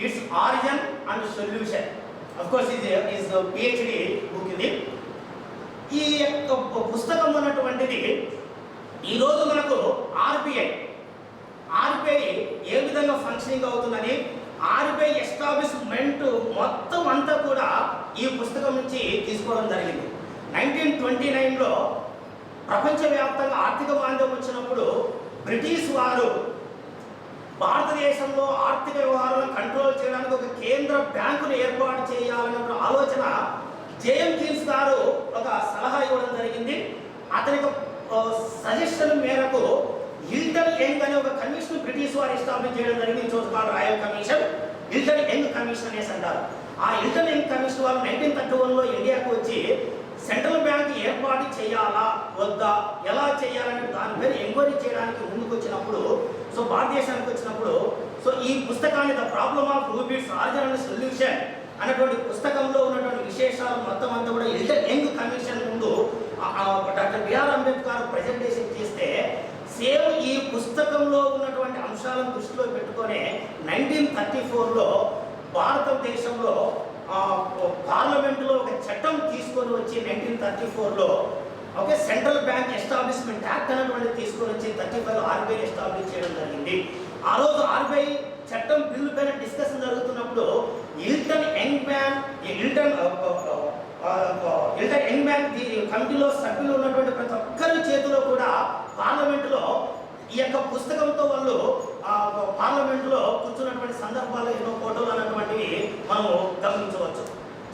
its origin and solution. Of course is PhD book ఇది. ఈ యొక్క పుస్తకం అన్నటువంటిది ఈరోజు మనకు ఆర్బిఐ ఏ విధంగా ఫంక్షనింగ్ అవుతున్నది, ఆర్బిఐ ఎస్టాబ్లిష్మెంట్ మొత్తం అంతా కూడా ఈ పుస్తకం నుంచి తీసుకోవడం జరిగింది. 1929లో ప్రపంచవ్యాప్తంగా ఆర్థిక మాంద్యం వచ్చినప్పుడు బ్రిటిష్ వారు భారతదేశంలో ఆర్థిక వ్యవహారాలను కంట్రోల్ చేయడానికి ఒక కేంద్ర బ్యాంకును ఏర్పాటు చేయాలనే ఆలోచన జేఎం కీన్స్ గారు ఒక సలహా ఇవ్వడం జరిగింది. అతని సజెషన్ మేరకు హిల్టన్ యంగ్ అనే ఒక కమిషన్ బ్రిటిష్ వారు ఎస్టాబ్లిష్ చేయడం జరిగింది. చూసుకోవాలి royal commission, Hilton young commission అనేసి అంటారు. ఆ హిల్టన్ యంగ్ కమిషన్ వారు 1931లో ఇండియాకు వచ్చి సెంట్రల్ బ్యాంక్ ఏర్పాటు చేయాలా వద్దా, ఎలా చేయాలని దానిపైన ఎంక్వైరీ చేయడానికి ముందుకు వచ్చినప్పుడు, సో భారతదేశానికి వచ్చినప్పుడు, సో ఈ పుస్తకాన్ని the problem of rupee its origin and solution అనేటువంటి పుస్తకంలో ఉన్నటువంటి విశేషాలు మొత్తం అంతా కూడా యంగ్ కమిషన్ ముందు డాక్టర్ బిఆర్ అంబేద్కర్ ప్రజెంటేషన్ చేస్తే సేమ్ ఈ పుస్తకంలో ఉన్నటువంటి అంశాలను దృష్టిలో పెట్టుకొని 1934లో భారతదేశంలో పార్లమెంటులో ఒక చట్టం తీసుకొని వచ్చి 1934లో okay central bank establishment act అనేటువంటి తీసుకొని వచ్చి 35లో ఆర్బీఐ ఎస్టాబ్లిష్ చేయడం జరిగింది. ఆ రోజు ఆర్బీఐ చట్టం బిల్లు పైన డిస్కషన్ జరుగుతున్నప్పుడు ఇల్టన్ యంగ్ మ్యాన్ కమిటీలో సభ్యులు ఉన్నటువంటి ప్రతి ఒక్కరి చేతిలో కూడా పార్లమెంటులో ఈ యొక్క పుస్తకంతో వాళ్ళు పార్లమెంటులో కూర్చున్నటువంటి సందర్భాలు ఎన్నో ఫోటోలు అన్నటువంటివి మనము గమనించవచ్చు.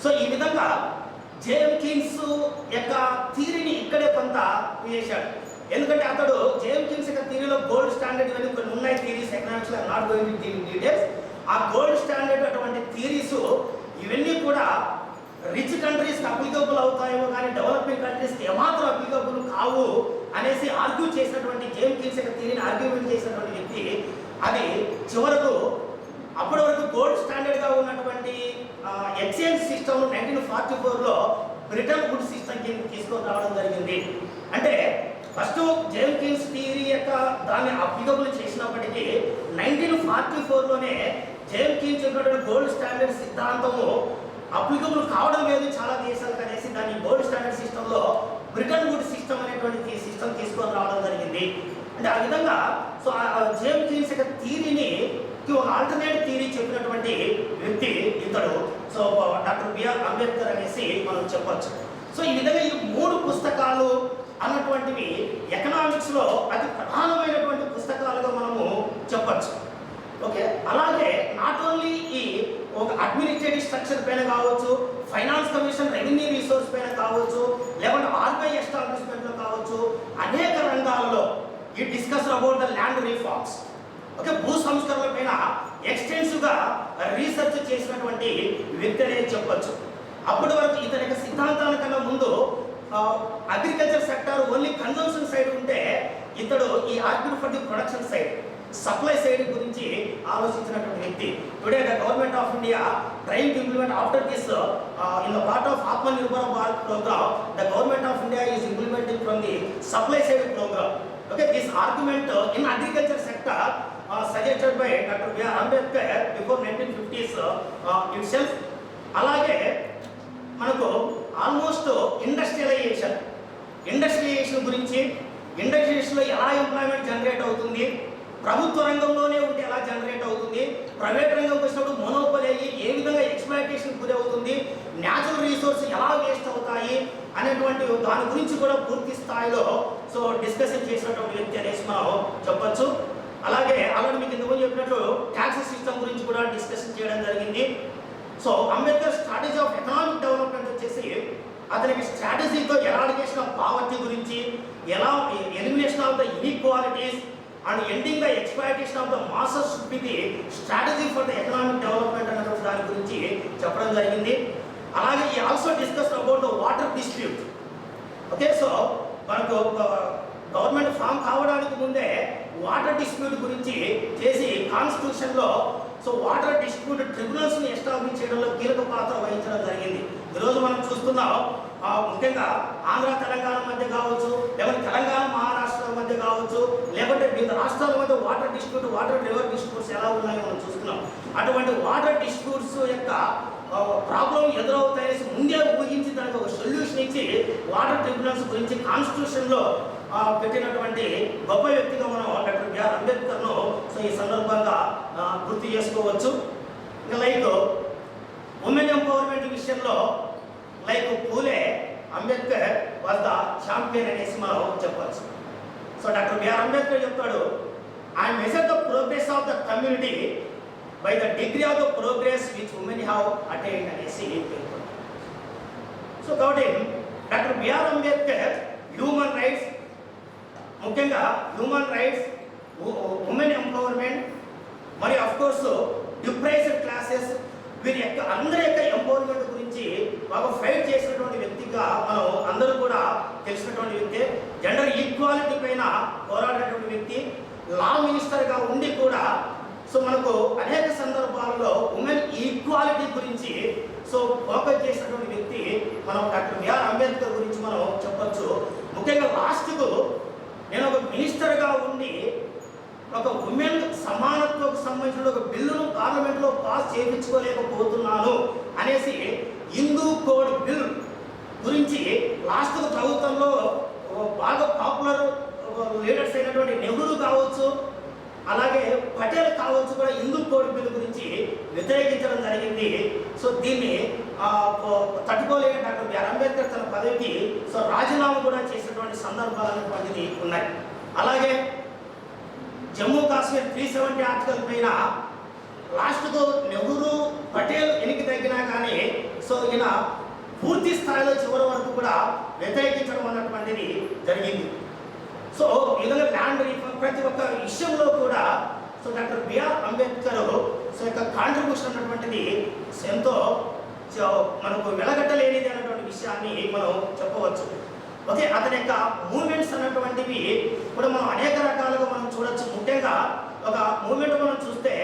సో ఈ విధంగా జేఎం కీన్స్ యొక్క థీరీని ఇక్కడే కొంత చేశాడు. ఎందుకంటే అతడు జేఎం కీన్స్ యొక్క థీరీలో గోల్డ్ స్టాండర్డ్ ఇవన్నీ కొన్ని ఉన్నాయి theories, economics not going to details. ఆ గోల్డ్ స్టాండర్డ్ అటువంటి థీరీస్ ఇవన్నీ కూడా రిచ్ కంట్రీస్కి అప్లికబుల్ అవుతాయేమో కానీ డెవలపింగ్ కంట్రీస్కి ఏమాత్రం అప్లికబుల్ కావు అనేసి ఆర్గ్యూ చేసినటువంటి జేఎం కీన్స్ యొక్క థీరీని ఆర్గ్యుమెంట్ చేసినటువంటి వ్యక్తి అది చివరకు అప్పటి వరకు గోల్డ్ స్టాండర్డ్గా ఉన్నటువంటి ఎక్స్చేంజ్ సిస్టమ్ 1944లో బ్రిటన్ వుడ్ సిస్టమ్ కింద తీసుకొని రావడం జరిగింది. అంటే ఫస్ట్ జేఎం కీన్స్ థియరీ యొక్క దాన్ని అప్లికబుల్ చేసినప్పటికీ 1944లోనే జేఎం కీన్స్ యొక్క గోల్డ్ స్టాండర్డ్ సిద్ధాంతము అప్లికబుల్ కావడం లేదు చాలా దేశాలకు అనేసి దాన్ని గోల్డ్ స్టాండర్డ్ సిస్టంలో బ్రిటన్ వుడ్ సిస్టమ్ అనేటువంటి సిస్టమ్ తీసుకొని రావడం జరిగింది. అంటే ఆ విధంగా సో జేఎం కీన్స్ యొక్క థియరీని ఒక ఆల్టర్నేట్ థియరీ చెప్పినటువంటి వ్యక్తి ఇతడు. సో డాక్టర్ బిఆర్ అంబేద్కర్ అనేసి మనం చెప్పొచ్చు. సో ఈ విధంగా ఈ 3 పుస్తకాలు అన్నటువంటివి ఎకనామిక్స్లో అతి ప్రధానమైనటువంటి పుస్తకాలుగా మనము చెప్పచ్చు. ఓకే, అలాగే నాట్ ఓన్లీ ఈ ఒక అడ్మినిస్ట్రేటివ్ స్ట్రక్చర్ పైన కావచ్చు, ఫైనాన్స్ కమిషన్ రెవెన్యూ రిసోర్స్ పైన కావచ్చు, లేకుంటే ఆర్బీఐ ఎస్టాబ్లిష్మెంట్లో కావచ్చు, అనేక రంగాలలో ఈ discuss about the land reforms, okay, భూ సంస్కరణల పైన ఎక్స్టెన్సివ్గా రీసెర్చ్ చేసినటువంటి వ్యక్తి అనేది చెప్పొచ్చు. అప్పటి వరకు ఇతని యొక్క సిద్ధాంతాల ముందు agriculture sector only consumption side ఉంటే ఇతడు ఈ argued for the production side, supply side గురించి ఆలోచించినటువంటి వ్యక్తి. Today the government of India train to implement after this in the part of Atmanirbhar Bharat programme, the government of India is implementing from the supply side programme. Okay, this argument in agriculture sector suggested by Dr. B.R. Ambedkar before 1950s itself. అలాగే మనకు almost industrialisation గురించి, ఇండస్ట్రియలైజేషన్లో ఎలా employment generate అవుతుంది, ప్రభుత్వ రంగంలోనే ఉంటే ఎలా generate అవుతుంది, ప్రైవేట్ రంగంకి వచ్చినప్పుడు మొనోపలి అయ్యి ఏ విధంగా ఎక్స్ప్లాయిటేషన్ గురి అవుతుంది, న్యాచురల్ రిసోర్స్ ఎలా వేస్ట్ అవుతాయి అనేటువంటి దాని గురించి కూడా పూర్తి స్థాయిలో సో డిస్కషన్ చేసినటువంటి వ్యక్తి అనేసి మనం చెప్పొచ్చు. అలాగే ఆల్రెడీ మీకు ఇంతకుముందు చెప్పినట్లు ట్యాక్స్ సిస్టమ్ గురించి కూడా డిస్కషన్ చేయడం జరిగింది. So Ambedkar strategy of economic development వచ్చేసి అతనికి స్ట్రాటజీతో ఎరాడికేషన్ ఆఫ్ పావర్టీ గురించి, ఎలా elimination of the inequalities and ending the exploitation of the masses should be the strategy for the economic development అన్నటువంటి దాని గురించి చెప్పడం జరిగింది. అలాగే ఈ also discuss about the water dispute. Okay, so మనకు గవర్నమెంట్ ఫామ్ కావడానికి ముందే వాటర్ డిస్ప్యూట్ గురించి చేసి కాన్స్టిట్యూషన్లో సో వాటర్ డిస్ప్యూట్ ట్రిబ్యునల్స్ని ఎస్టాబ్లిష్ చేయడంలో కీలక పాత్ర వహించడం జరిగింది. ఈరోజు మనం చూస్తున్నాం ముఖ్యంగా ఆంధ్ర తెలంగాణ మధ్య కావచ్చు, లేకపోతే తెలంగాణ మహారాష్ట్ర మధ్య కావచ్చు, లేకపోతే వివిధ రాష్ట్రాల మధ్య water dispute, water river disputes ఎలా ఉన్నాయో మనం చూస్తున్నాం. అటువంటి వాటర్ డిస్ప్యూట్స్ యొక్క ప్రాబ్లం ఎదురవుతాయని ముందే ఊహించి దానికి ఒక సొల్యూషన్ ఇచ్చి వాటర్ ట్రిబ్యునల్స్ గురించి కాన్స్టిట్యూషన్లో పెట్టినటువంటి గొప్ప వ్యక్తిగా మనం డాక్టర్ బిఆర్ అంబేద్కర్ను సో ఈ సందర్భంగా గుర్తు చేసుకోవచ్చు. ఇంకా లైక్ ఉమెన్ ఎంపవర్మెంట్ విషయంలో like Phule, Ambedkar was the champion అనేసి మనం చెప్పవచ్చు. సో డాక్టర్ బిఆర్ అంబేద్కర్ చెప్తాడు, I measure the progress of the community by the degree of the progress which women have attained అనేసి పేర్కొన్నాడు. సో కాబట్టి doctor BR Ambedkar human rights, ముఖ్యంగా human rights, women empowerment మరియు of course deprived classes వీరి యొక్క అందరి యొక్క ఎంపవర్మెంట్ గురించి బాగా ఫైట్ చేసినటువంటి వ్యక్తిగా మనం అందరూ కూడా తెలిసినటువంటి వ్యక్తి, జెండర్ ఈక్వాలిటీ పైన పోరాడేటువంటి వ్యక్తి, లా మినిస్టర్గా ఉండి కూడా సో మనకు అనేక సందర్భాల్లో ఉమెన్ ఈక్వాలిటీ గురించి సో ఫోకస్ చేసినటువంటి వ్యక్తి మనం డాక్టర్ బిఆర్ అంబేద్కర్ గురించి మనం చెప్పొచ్చు. ముఖ్యంగా లాస్ట్కు నేను ఒక మినిస్టర్గా ఉండి ఒక ఉమెన్ సమానత్వకు సంబంధించిన ఒక బిల్లును పార్లమెంట్లో పాస్ చేయించుకోలేకపోతున్నాను అనేసి హిందూ కోడ్ బిల్ గురించి లాస్ట్ ప్రభుత్వంలో బాగా పాపులర్ లీడర్స్ అయినటువంటి నెహ్రూ కావచ్చు, అలాగే పటేల్ కావచ్చు కూడా హిందూ కోడ్ బిల్ గురించి వ్యతిరేకించడం జరిగింది. సో దీన్ని తట్టుకోలేక డాక్టర్ బిఆర్ అంబేద్కర్ తన పదవికి సో రాజీనామా కూడా చేసినటువంటి సందర్భాలు అనేటువంటిది ఉన్నాయి. అలాగే జమ్మూ కాశ్మీర్ 370 ఆర్టికల్ పైన లాస్ట్కు నెహ్రూ పటేల్ ఎనికి తగ్గినా కానీ సో ఈయన పూర్తి స్థాయిలో చివరి వరకు కూడా వ్యతిరేకించడం అన్నటువంటిది జరిగింది. సో ఈ విధంగా ల్యాండ్ రిఫార్మ్ ప్రతి ఒక్క విషయంలో కూడా so doctor BR Ambedkar so యొక్క కాంట్రిబ్యూషన్ అన్నటువంటిది ఎంతో మనకు వెలగట్టలేనిది అన్నటువంటి విషయాన్ని మనం చెప్పవచ్చు. ఓకే, అతని యొక్క మూమెంట్స్ అన్నటువంటివి కూడా మనం అనేక రకాలుగా మనం చూడొచ్చు. ముఖ్యంగా ఒక మూమెంట్ మనం చూస్తే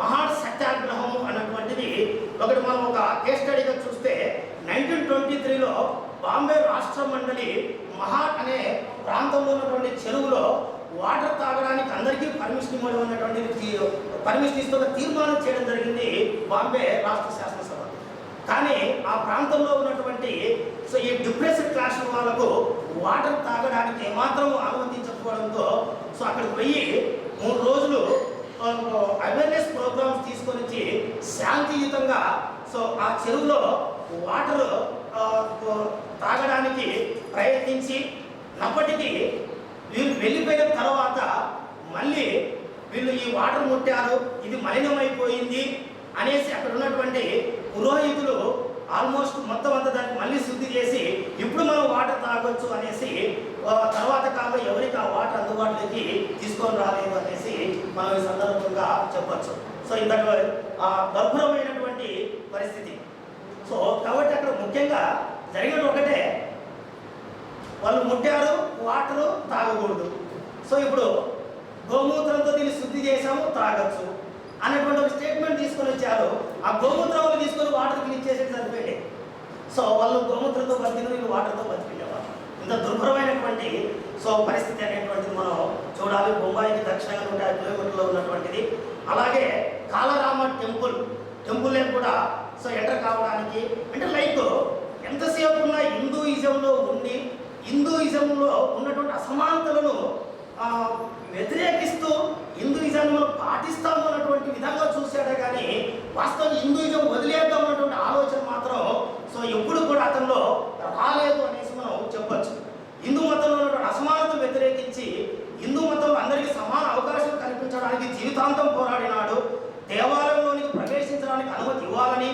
మహాన్ సత్యాగ్రహం అన్నటువంటిది ఒకటి మనం ఒక కేస్ స్టడీగా చూస్తే 1923లో బాంబే రాష్ట్ర మండలి మహాన్ అనే ప్రాంతంలో ఉన్నటువంటి చెరువులో వాటర్ తాగడానికి అందరికీ పర్మిషన్ ఇవ్వడం అన్నటువంటి పర్మిషన్ ఇస్తూ తీర్మానం చేయడం జరిగింది బాంబే రాష్ట్ర శాసనసభ. కానీ ఆ ప్రాంతంలో ఉన్నటువంటి సో ఈ డిప్రెస్డ్ క్లాస్ వాళ్ళకు వాటర్ తాగడానికి ఏమాత్రం అనుమతించకపోవడంతో సో అక్కడికి పోయి 3 రోజులు అవేర్నెస్ ప్రోగ్రామ్స్ తీసుకొని వచ్చి శాంతియుతంగా సో ఆ చెరువులో వాటర్ తాగడానికి ప్రయత్నించి అప్పటికి వీళ్ళు వెళ్ళిపోయిన తర్వాత మళ్ళీ వీళ్ళు ఈ వాటర్ ముట్టారు, ఇది మలినమైపోయింది అనేసి అక్కడ ఉన్నటువంటి పురోహితులు ఆల్మోస్ట్ మొత్తం అంతా దాన్ని మళ్ళీ శుద్ధి చేసి ఇప్పుడు మనం వాటర్ తాగొచ్చు అనేసి తర్వాత కాలంలో ఎవరికి ఆ వాటర్ అందుబాటులోకి తీసుకొని రాలేదు అనేసి మనం ఈ సందర్భంగా చెప్పచ్చు. సో ఇంతటి గర్భమైనటువంటి పరిస్థితి. సో కాబట్టి అక్కడ ముఖ్యంగా జరిగిన ఒకటే, వాళ్ళు ముట్టారు, వాటరు తాగకూడదు. సో ఇప్పుడు గోమూత్రంతో దీన్ని శుద్ధి చేసాము, తాగొచ్చు అనేటువంటి ఒక స్టేట్మెంట్ తీసుకొని వచ్చారు. ఆ గోమూత్రం తీసుకొని వాటర్కి ఇచ్చేసేది సరిపోయింది. సో వాళ్ళు గోమూత్రంతో బతికిన వీళ్ళు వాటర్తో బతికిండేవారు. ఇంత దుర్భరమైనటువంటి సో పరిస్థితి అనేటువంటిది మనం చూడాలి. బొంబాయికి దక్షిణంగా 150 కిలోమీటర్లో ఉన్నటువంటిది. అలాగే కాలరామ టెంపుల్ కూడా సో ఎంటర్ కావడానికి అంటే లైక్ ఎంతసేపు ఉన్న హిందూయిజంలో ఉండి హిందూయిజంలో ఉన్నటువంటి అసమానతలను వ్యతిరేకిస్తూ హిందూయిజాన్ని మనం పాటిస్తాము అన్నటువంటి విధంగా చూశాడే కానీ వాస్తవం హిందూయిజం వదిలేద్దాం అన్నటువంటి ఆలోచన మాత్రం సో ఎప్పుడు కూడా అతనిలో రాలేదు అనేసి మనం చెప్పచ్చు. హిందూ మతంలో ఉన్నటువంటి అసమానతను వ్యతిరేకించి హిందూ మతంలో అందరికీ సమాన అవకాశం కల్పించడానికి జీవితాంతం పోరాడినాడు. దేవాలయంలోనికి ప్రవేశించడానికి అనుమతి ఇవ్వాలని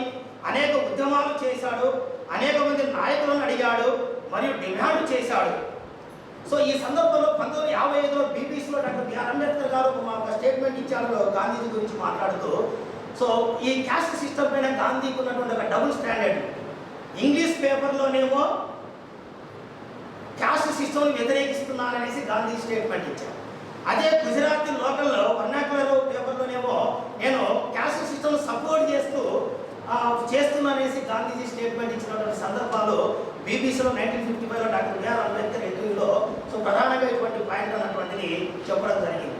అనేక ఉద్యమాలు చేశాడు, అనేక మంది నాయకులను అడిగాడు మరియు డిమాండ్ చేశాడు. సో ఈ సందర్భంలో 1955లో బీబీసీలో డాక్టర్ బిఆర్ అంబేద్కర్ గారు ఒక స్టేట్మెంట్ ఇచ్చారు గాంధీజీ గురించి మాట్లాడుతూ. సో ఈ క్యాస్ట్ సిస్టమ్ పైన గాంధీకి ఉన్నటువంటి ఒక డబుల్ స్టాండర్డ్. ఇంగ్లీష్ పేపర్లోనేమో క్యాస్ట్ సిస్టమ్ని వ్యతిరేకిస్తున్నారనేసి గాంధీ స్టేట్మెంట్ ఇచ్చారు. అదే గుజరాతీ లోకల్లో వర్నాకులర్ పేపర్లోనేమో నేను క్యాస్ట్ సిస్టమ్ సపోర్ట్ చేస్తున్నానేసి గాంధీజీ స్టేట్మెంట్ ఇచ్చినటువంటి సందర్భాలు బీబీసీలో 1955లో డాక్టర్ బిఆర్ అంబేద్కర్ ఇంటర్వ్యూలో సో ప్రధానంగా ఇటువంటి పాయింట్ అన్నటువంటిది చెప్పడం జరిగింది.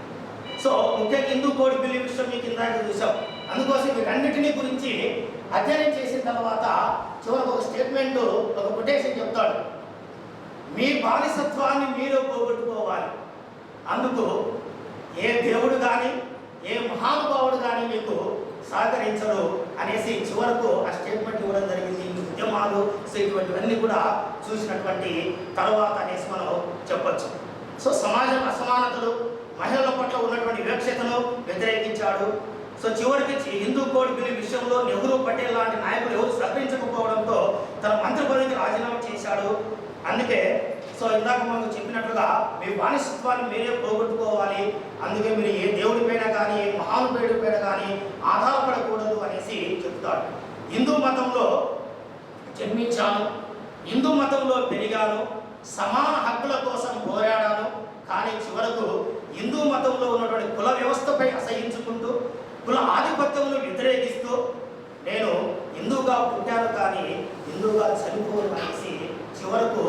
సో ముఖ్యంగా హిందూ కోడ్ బిల్ విషయం మీకు ఇందాక చూసాం. అందుకోసం వీటన్నిటినీ గురించి అధ్యయనం చేసిన తర్వాత చివరికి ఒక స్టేట్మెంట్, ఒక కొటేషన్ చెప్తాడు. మీ బానిసత్వాన్ని మీరు పోగొట్టుకోవాలి, అందుకు ఏ దేవుడు కానీ ఏ మహానుభావుడు కానీ మీకు సహకరించడు అనేసి చివరకు ఆ స్టేట్మెంట్ ఇవ్వడం జరిగింది. ఈ ఉద్యమాలు సో ఇటువంటివన్నీ కూడా చూసినటువంటి తర్వాత అనేసి మనం చెప్పచ్చు. సో సమాజం అసమానతలు, మహిళల పట్ల ఉన్నటువంటి వివక్షతను వ్యతిరేకించాడు. సో చివరికి హిందూ కోడ్ బిల్ విషయంలో నెహ్రూ, పటేల్ లాంటి నాయకులు ఎవరు సహకరించకపోవడంతో తన మంత్రి పదవికి రాజీనామా చేశాడు. అందుకే సో ఇందాక మనకు చెప్పినట్లుగా మీ బానిసత్వాన్ని మీరే పోగొట్టుకోవాలి, అందుకే మీరు ఏ దేవుడిపైన కానీ ఏ మహానుభావుడిపైన కానీ ఆధారపడకూడదు అనేసి చెప్తాడు. హిందూ మతంలో జన్మించాను, హిందూ మతంలో పెరిగాను, సమాన హక్కుల కోసం పోరాడాను. కానీ చివరకు హిందూ మతంలో ఉన్నటువంటి కుల వ్యవస్థపై అసహించుకుంటూ కుల ఆధిపత్యమును వ్యతిరేకిస్తూ నేను హిందూగా పుట్టాను కానీ హిందూగా చనిపోను అనేసి చివరకు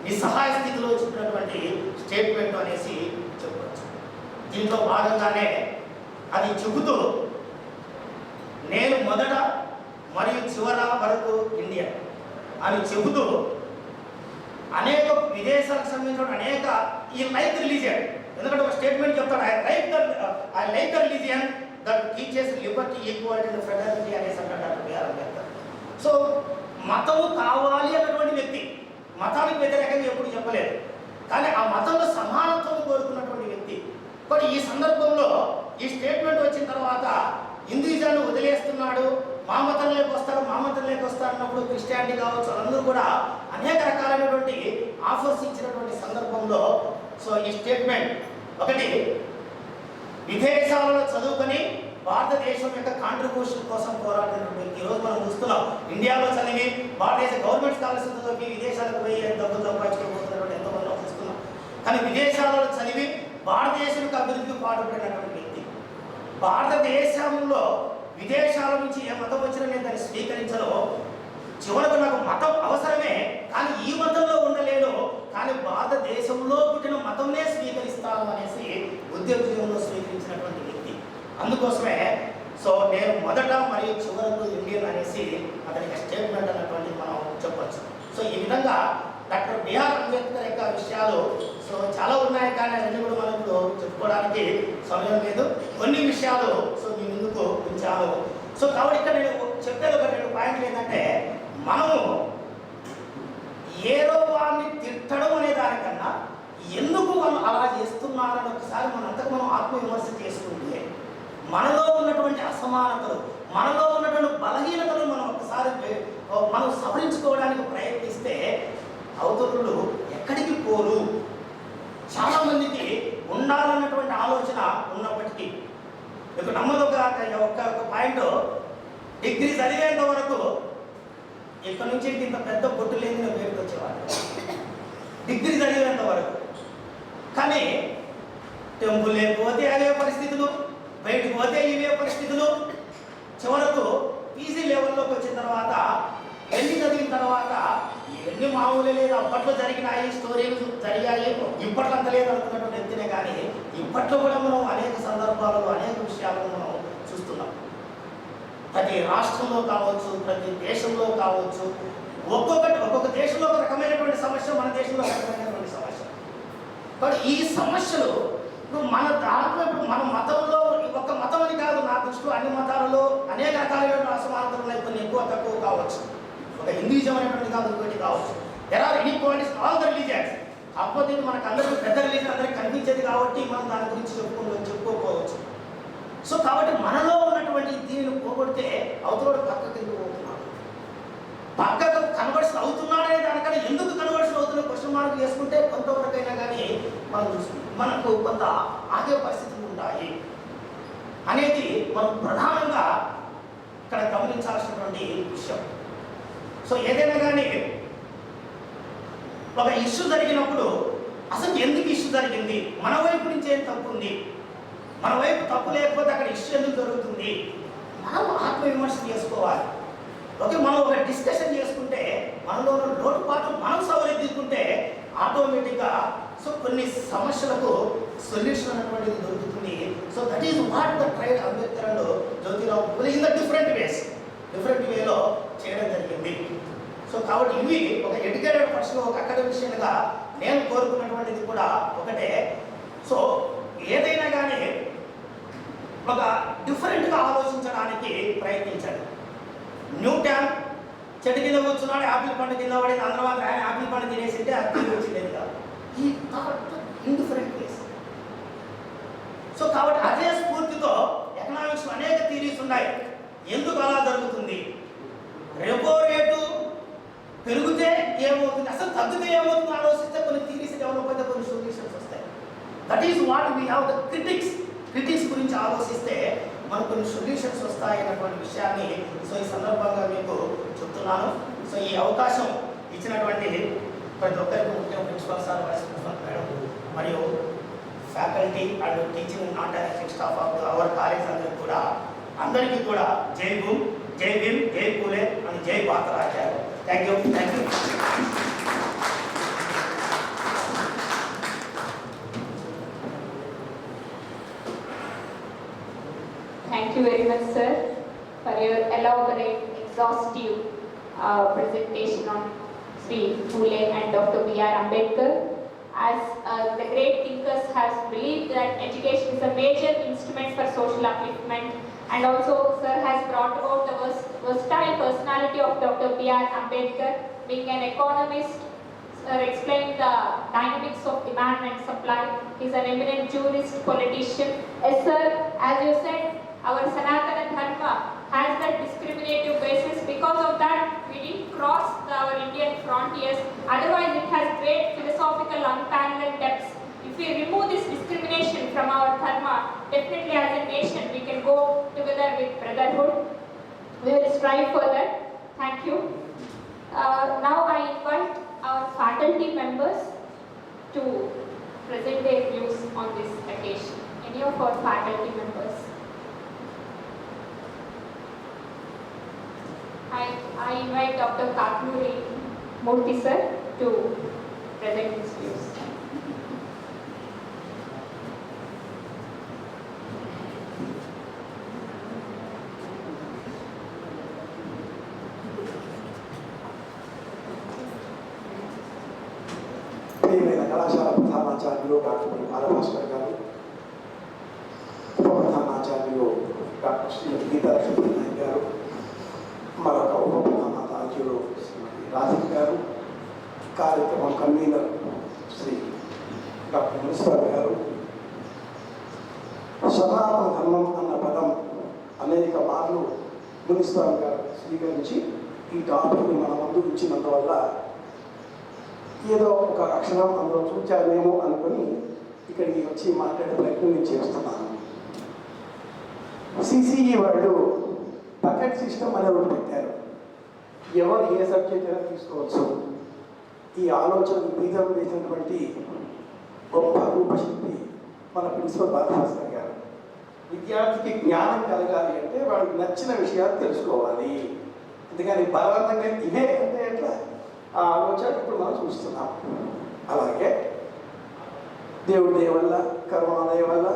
నిస్సహాయ స్థితిలో చెప్పినటువంటి స్టేట్మెంట్ అనేసి చెప్పవచ్చు. దీంట్లో భాగంగానే అది చెబుతూ నేను మొదట మరియు చివర వరకు ఇండియన్ అని చెబుతూ అనేక విదేశాలకు సంబంధించిన అనేక ఈ లైక్ రిలీజియన్, ఎందుకంటే ఒక స్టేట్మెంట్ చెప్తాడు I like the religion that teachers Liberty equality and fraternity అనేసి అంటాడు బిఆర్ అంబేద్కర్. సో మతము కావాలి అన్నటువంటి వ్యక్తి మతానికి వ్యతిరేకంగా ఎప్పుడు చెప్పలేదు, కానీ ఆ మతంలో సమానత్వం కోరుకున్నటువంటి వ్యక్తి. కానీ ఈ సందర్భంలో ఈ స్టేట్మెంట్ వచ్చిన తర్వాత హిందూయిజాన్ని వదిలేస్తున్నాడు, మా మతంలోకి వస్తారు అన్నప్పుడు క్రిస్టియానిటీ కావచ్చు అందరూ కూడా అనేక రకాలైనటువంటి ఆఫర్స్ ఇచ్చినటువంటి సందర్భంలో సో ఈ స్టేట్మెంట్ ఒకటి, విదేశాలలో చదువుకొని భారతదేశం యొక్క కాంట్రిబ్యూషన్ కోసం పోరాడినటువంటి వ్యక్తి. ఈరోజు మనం చూస్తున్నాం ఇండియాలో చదివి భారతదేశ గవర్నమెంట్ స్కాలర్షిప్లకి విదేశాలకు పోయి డబ్బులు సంపాదించుకోబోతున్నటువంటి ఎంతమంది చూస్తున్నాం. కానీ విదేశాలలో చదివి భారతదేశం యొక్క అభివృద్ధికి పాటుపడినటువంటి వ్యక్తి. భారతదేశంలో విదేశాల నుంచి ఏ మతం వచ్చినా నేను దాన్ని స్వీకరించను, చివరకు నాకు మతం అవసరమే కానీ ఈ మతంలో ఉండలేను, కానీ భారతదేశంలో పుట్టిన మతంనే స్వీకరిస్తాను అనేసి ఉద్యోగ జీవనంలో స్వీకరించినటువంటి వ్యక్తి. అందుకోసమే సో నేను మొదట మరియు చివరకు ఇండియన్ అనేసి అతనికి స్టేట్మెంట్ అన్నటువంటి మనం చెప్పచ్చు. సో ఈ విధంగా డాక్టర్ బిఆర్ అంబేద్కర్ యొక్క విషయాలు సో చాలా ఉన్నాయి, కానీ అన్ని కూడా మనం ఇప్పుడు చెప్పుకోవడానికి సమయం లేదు. కొన్ని విషయాలు సో మీ ముందుకు ఉంచాను. సో కాబట్టి ఇక్కడ నేను చెప్పేది ఒక 2 పాయింట్లు ఏంటంటే, మనము ఏదో వారిని తిట్టడం అనే దానికన్నా ఎందుకు మనం అలా చేస్తున్నారని ఒకసారి మనంతకు మనం ఆత్మవిమర్శ చేసుకుంటే మనలో ఉన్నటువంటి అసమానతలు, మనలో ఉన్నటువంటి బలహీనతలు మనం ఒకసారి మనం సవరించుకోవడానికి ప్రయత్నిస్తే అవతరులు ఎక్కడికి పోరు. చాలామందికి ఉండాలన్నటువంటి ఆలోచన ఉన్నప్పటికీ మీకు నమ్మదు ఒక పాయింట్, డిగ్రీ చదివేంత వరకు ఇక్కడ నుంచి ఇంత పెద్ద బొట్టు లేని నేను బయటకు వచ్చేవాడు డిగ్రీ చదివేంత వరకు. కానీ టెంపుల్ లేకపోతే అవే పరిస్థితులు, బయటకు పోతే ఇవే పరిస్థితులు. చివరకు పీజీ లెవెల్లోకి వచ్చిన తర్వాత ఎన్ని చదివిన తర్వాత ఇవన్నీ మామూలే లేదు, అప్పట్లో జరిగినాయి స్టోరీలు జరిగాయి, ఇప్పట్లో అంత లేదు అనుకున్నటువంటి వ్యక్తినే. కానీ ఇప్పట్లో కూడా మనం అనేక సందర్భాలలో అనేక విషయాలను మనం చూస్తున్నాం. ప్రతి రాష్ట్రంలో కావచ్చు, ప్రతి దేశంలో కావచ్చు, ఒక్కొక్క దేశంలో ఒక రకమైనటువంటి సమస్య, మన దేశంలో ఒక రకమైనటువంటి సమస్య. కాబట్టి ఈ సమస్యలు ఇప్పుడు మన దాంట్లో ఇప్పుడు మన మతంలో ఒక్క మతం అని కాదు, నా దృష్టిలో అన్ని మతాలలో అనేక రకాలైన అసమానతలు ఉన్నాయి. కొన్ని ఎక్కువ తక్కువ కావచ్చు, ఒక హిందూయిజం అనేటువంటి కాదు, ఇంకోటి కావచ్చు. There are inequalities all the religions. కాకపోతే ఇది మనకు అందరికీ పెద్ద రిలీజన్ అందరికీ కనిపించేది కాబట్టి మనం దాని గురించి చెప్పుకోకపోవచ్చు. సో కాబట్టి మనలో ఉన్నటువంటి దీనిని పోగొడితే అవతల పక్కకి ఎందుకు పోతున్నాడు, పక్కకు కన్వర్షన్ అవుతున్నాడనే దానికన్నా ఎందుకు కన్వర్షన్ అవుతున్న క్వశ్చన్ మార్క్ చేసుకుంటే కొంతవరకైనా కానీ మనం చూసుకుంటాం, మనకు కొంత ఆగే పరిస్థితులు ఉంటాయి అనేది మనం ప్రధానంగా ఇక్కడ గమనించాల్సినటువంటి విషయం. సో ఏదైనా కానీ ఒక ఇష్యూ జరిగినప్పుడు అసలు ఎందుకు ఇష్యూ జరిగింది, మన వైపు నుంచి ఏం తప్పు ఉంది, మన వైపు తప్పు లేకపోతే అక్కడ ఇష్యూ ఎందుకు జరుగుతుంది, మనం ఆత్మవిమర్శ చేసుకోవాలి. ఓకే, మనం ఒక డిస్కషన్ చేసుకుంటే మనలో ఉన్న లోటుపాట్లు మనం సవరించుకుంటే ఆటోమేటిక్గా సో కొన్ని సమస్యలకు సొల్యూషన్ అనేటువంటిది దొరుకుతుంది. So that is what the tried Ambedkar and Jyotirao Phule in the different వేలో చేయడం జరిగింది. సో కాబట్టి ఇవి ఒక ఎడ్యుకేటెడ్ పర్సన్, ఒక అకాడమిషియన్గా నేను కోరుకున్నటువంటిది కూడా ఒకటే. సో ఏదైనా కానీ ఒక డిఫరెంట్గా ఆలోచించడానికి ప్రయత్నించండి. న్యూటన్ చెట్టు కింద కూర్చున్నాడు, యాపిల్ పండు కింద పడింది, అందరూ మాత్రం ఆయన యాపిల్ పండు తినేసింటే అది వచ్చింది కాదు. ఈ thought in different ways. So కాబట్టి అదే స్ఫూర్తితో ఎకనామిక్స్ అనేక థియరీస్ ఉన్నాయి. ఎందుకు అలా జరుగుతుంది, రెపో రేటు పెరిగితే ఏమవుతుంది, అసలు తగ్గితే ఏమవుతుంది ఆలోచిస్తే కొన్ని థియరీస్ డెవలప్ అయితే కొన్ని సొల్యూషన్స్ వస్తాయి. That is what we have the critics గురించి ఆలోచిస్తే మనకు కొన్ని సొల్యూషన్స్ వస్తాయి అన్నటువంటి విషయాన్ని సో ఈ సందర్భంగా మీకు చెప్తున్నాను. సో ఈ అవకాశం ఇచ్చినటువంటి ప్రతి ఒక్కరికి ముఖ్యంగా principal sir, vice principal madam మరియు faculty and teaching non directing staff of our college అందరికీ కూడా జై భీమ్, జై భీమ్, జై పూలే అని జై భారత రాశారు. Thank you. Thank you very much, sir, for your elaborate, exhaustive presentation on Sri Phule and Dr. B.R. Ambedkar. As the great thinkers have believed that education is a major instrument for social upliftment, and also sir has brought about the versatile personality of Dr. B.R. Ambedkar, being an economist. Sir explained the dynamics of demand and supply. He is an eminent jurist, politician. Yes, sir, as you said, our Sanatana Dharma has that discriminative basis. Because of that, we didn't cross our Indian frontiers. Otherwise, it has great philosophical unparalleled depths. If we remove this discrimination from our Dharma, definitely as a nation, we can go together with brotherhood. We will strive for that. Thank you. Now I invite our faculty members to present their views on this occasion. Any of our faculty members? I invite Dr. Kakluri Murthy sir to present his views. కళాశాల ప్రధానాచార్యులు doctor Balabhaskar గారు, ఉప ప్రధానాచార్యులు doctor శ్రీమతి గీతాలక్ష్మి నాయక్ గారు, మరొక ఉప ప్రధానాచార్యులు శ్రీమతి రాధిక గారు, కార్యక్రమం convener Shri doctor municipal గారు. సనాతన ధర్మం అన్న పదం అనేక మార్లు మున్సిపల్ గారు స్వీకరించి ఈ టాపిక్ని మన ముందు ఇచ్చినందువల్ల ఏదో ఒక అక్షరం అందులో చూచానేమో అనుకుని ఇక్కడికి వచ్చి మాట్లాడే ప్రయత్నం నేను చేస్తున్నాను. సిసిఈ వాళ్ళు బకెట్ సిస్టమ్ అనేది ఒకటి పెట్టారు. ఎవరు ఏ సబ్జెక్ట్ అయినా తీసుకోవచ్చు. ఈ ఆలోచనకు బీజం వేసినటువంటి గొప్ప రూపశిల్పి మన ప్రిన్సిపల్ బాలభాస్కర్ గారు. విద్యార్థికి జ్ఞానం కలగాలి అంటే వాడికి నచ్చిన విషయాలు తెలుసుకోవాలి. అందుకని బలవంతంగా ఇవే అంటే ఎట్లా ఆ ఆలోచన ఇప్పుడు మనం చూస్తున్నాం. అలాగే దేవుడి దయ వల్ల, కరుణాదయ వల్ల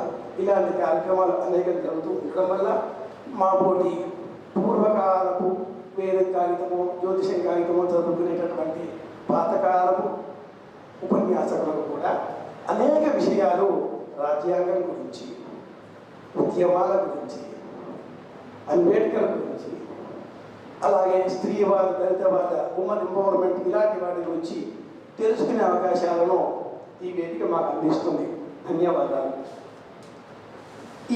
ఇలాంటి కార్యక్రమాలు అనేకం జరుగుతూ ఉండడం వల్ల మా పోటీ పూర్వకాలపు వేద కాగితము, జ్యోతిషం కాగితము చదువుకునేటటువంటి పాతకాలపు ఉపన్యాసకులకు కూడా అనేక విషయాలు రాజ్యాంగం గురించి, ఉద్యమాల గురించి, అంబేద్కర్ గురించి, అలాగే స్త్రీవాద, దళితవాద, ఉమెన్ ఎంపవర్మెంట్ ఇలాంటి వాటి గురించి తెలుసుకునే అవకాశాలను ఈ వేదిక మాకు అందిస్తుంది. ధన్యవాదాలు.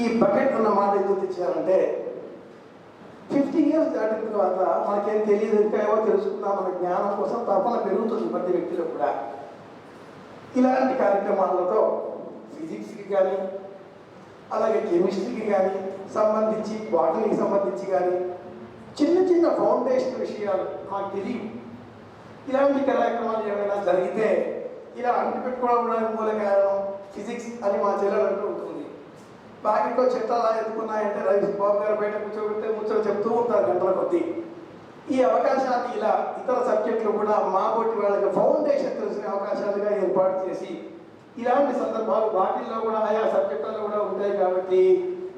ఈ బకెట్ ఉన్న మాట ఎందుకు తెచ్చారంటే 50 years దాటిన తర్వాత మనకేం తెలియదు, ఇంకా ఏవో తెలుసుకుందాం, మన జ్ఞానం కోసం తపన పెరుగుతుంది ప్రతి వ్యక్తిలో కూడా. ఇలాంటి కార్యక్రమాలతో ఫిజిక్స్కి కానీ, అలాగే కెమిస్ట్రీకి కానీ సంబంధించి, బాటనీకి సంబంధించి కానీ చిన్న చిన్న ఫౌండేషన్ విషయాలు మాకు తెలియదు. ఇలాంటి కార్యక్రమాలు ఏమైనా జరిగితే ఇలా అంటిపెట్టుకోవడం మూల కారణం ఫిజిక్స్ అని మా చెల్లెలు అంటూ ఉంటుంది. బాకెట్లో చెట్టాలా ఎత్తుకున్నాయంటే రవి బాబు గారు బయట కూర్చోబెడితే ముచ్చట చెప్తూ ఉంటారు గంటల కొద్దీ. ఈ అవకాశాన్ని ఇలా ఇతర సబ్జెక్టులు కూడా మా పోటీ వాళ్ళకి ఫౌండేషన్ తెలిసిన అవకాశాలుగా ఏర్పాటు చేసి, ఇలాంటి సందర్భాలు వాటిల్లో కూడా ఆయా సబ్జెక్టుల్లో కూడా ఉంటాయి కాబట్టి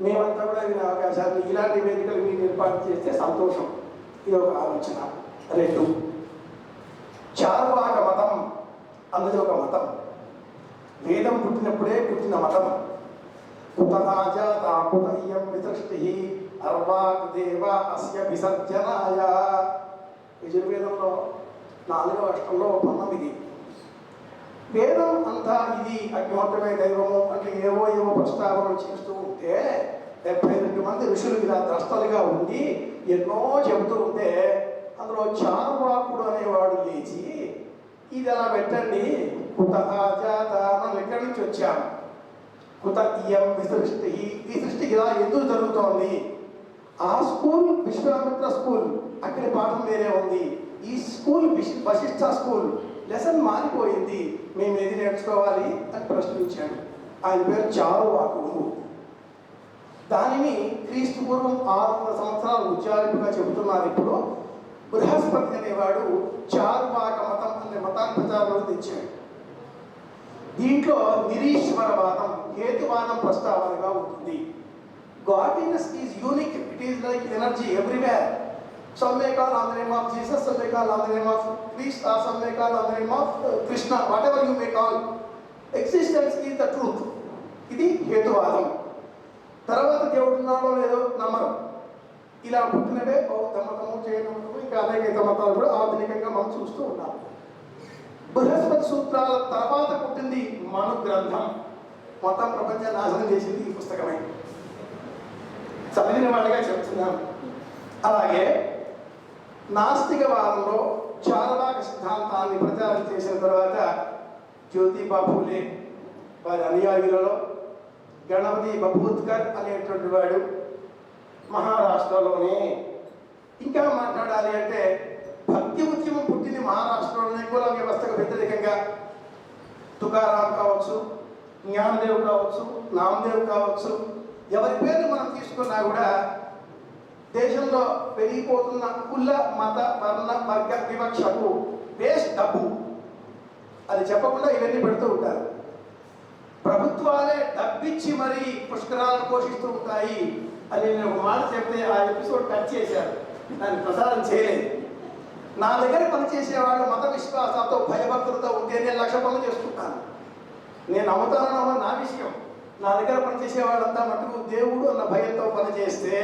మేమంతా కూడా వినే అవకాశాన్ని ఇలాంటి వేదికలు మీరు ఏర్పాటు చేస్తే సంతోషం. ఇది ఒక ఆలోచన. 2, చార్వాక మతం అన్నది ఒక మతం. వేదం పుట్టినప్పుడే పుట్టిన మతం. కుతరాజాత కుతయ్యం విసృష్టి అర్వాక్ దేవ అస్య విసర్జనాయ. యజుర్వేదంలో 4వ అష్టంలో 19. వేదం అంతా ఇది అగ్నిహోత్రమే దైవము అంటే ఏవో ప్రస్తావనలు చేస్తూ ఉంటే 72 మంది ఋషులు ఇలా ద్రష్టలుగా ఉండి ఎన్నో చెబుతూ ఉంటే అందులో చార్వాకుడు అనేవాడు లేచి ఇది అలా పెట్టండి, కుతజాత మనం ఎక్కడి నుంచి వచ్చాము, కుత ఇయం విసృష్టి, ఈ సృష్టి ఇలా ఎందుకు జరుగుతోంది, ఆ స్కూల్ విశ్వామిత్ర స్కూల్, అక్కడి పాఠం వేరే ఉంది, ఈ స్కూల్ వశిష్ఠ స్కూల్ లెసన్ మారిపోయింది, మేము ఏది నేర్చుకోవాలి అని ప్రశ్నించాడు. ఆయన పేరు చారువాకుడు. దానిని క్రీస్తు పూర్వం 600 సంవత్సరాలు ఉజ్జాయింపుగా చెబుతున్నారు. ఇప్పుడు బృహస్పతి అనేవాడు చారువాక మతం అనే మతాన్ని ప్రచారంలో తెచ్చాడు. దీంట్లో నిరీశ్వరవాదం, హేతువాదం ప్రస్తావనగా ఉంటుంది. Godliness is unique. It is like energy everywhere. Some may call on the name of Jesus, some may call on the name of Christ, or some may call on the name of Krishna, whatever you may call. Existence is the truth. ఇది హేతువాదం. తర్వాత దేవుడు ఉన్నాడో లేదో నమ్మరు. ఇలా పుట్టినవే బౌద్ధ మతము, జైన మతము, ఇంకా అనేక ఇతర మతాలు కూడా ఆధునికంగా మనం చూస్తూ ఉన్నాం. బృహస్పతి సూత్రాల తర్వాత పుట్టింది మను గ్రంథం. మొత్తం ప్రపంచాన్ని నాశనం చేసింది ఈ పుస్తకమే. చదివిన వాడిగా చెప్తున్నాను. అలాగే నాస్తికవాదంలో చార్వాక సిద్ధాంతాన్ని ప్రచారం చేసిన తర్వాత జ్యోతిబా ఫూలే వారి అనుయాయులలో గణపతి బపూత్కర్ అనేటువంటి వాడు మహారాష్ట్రలోనే. ఇంకా మాట్లాడాలి అంటే భక్తి ఉద్యమం పుట్టింది మహారాష్ట్రలోనే. కుల వ్యవస్థకు వ్యతిరేకంగా తుకారాం కావచ్చు, జ్ఞానదేవ్ కావచ్చు, నామదేవ్ కావచ్చు, ఎవరి పేరు మనం తీసుకున్నా కూడా దేశంలో పెరిగిపోతున్న కుల మత వర్ణ వర్గ వివక్షకు బేస్ డబ్బు. అది చెప్పకుండా ఇవన్నీ పెడుతూ ఉంటారు. ప్రభుత్వాలే డబ్బిచ్చి మరీ పుష్కరాలను పోషిస్తూ ఉంటాయి అని నేను ఒక మాట చెప్తే ఆ ఎపిసోడ్ కట్ చేశారు, దాన్ని ప్రసారం చేయలేదు. నా దగ్గర పనిచేసేవాళ్ళు మత విశ్వాసాలతో భయభక్తులతో ఉంటే నేను 1,00,000 పనులు చేసుకుంటాను. నేను నమ్ముతానో నా విషయం. నా దగ్గర పనిచేసే వాళ్ళంతా మటుకు దేవుడు అన్న భయంతో పనిచేస్తే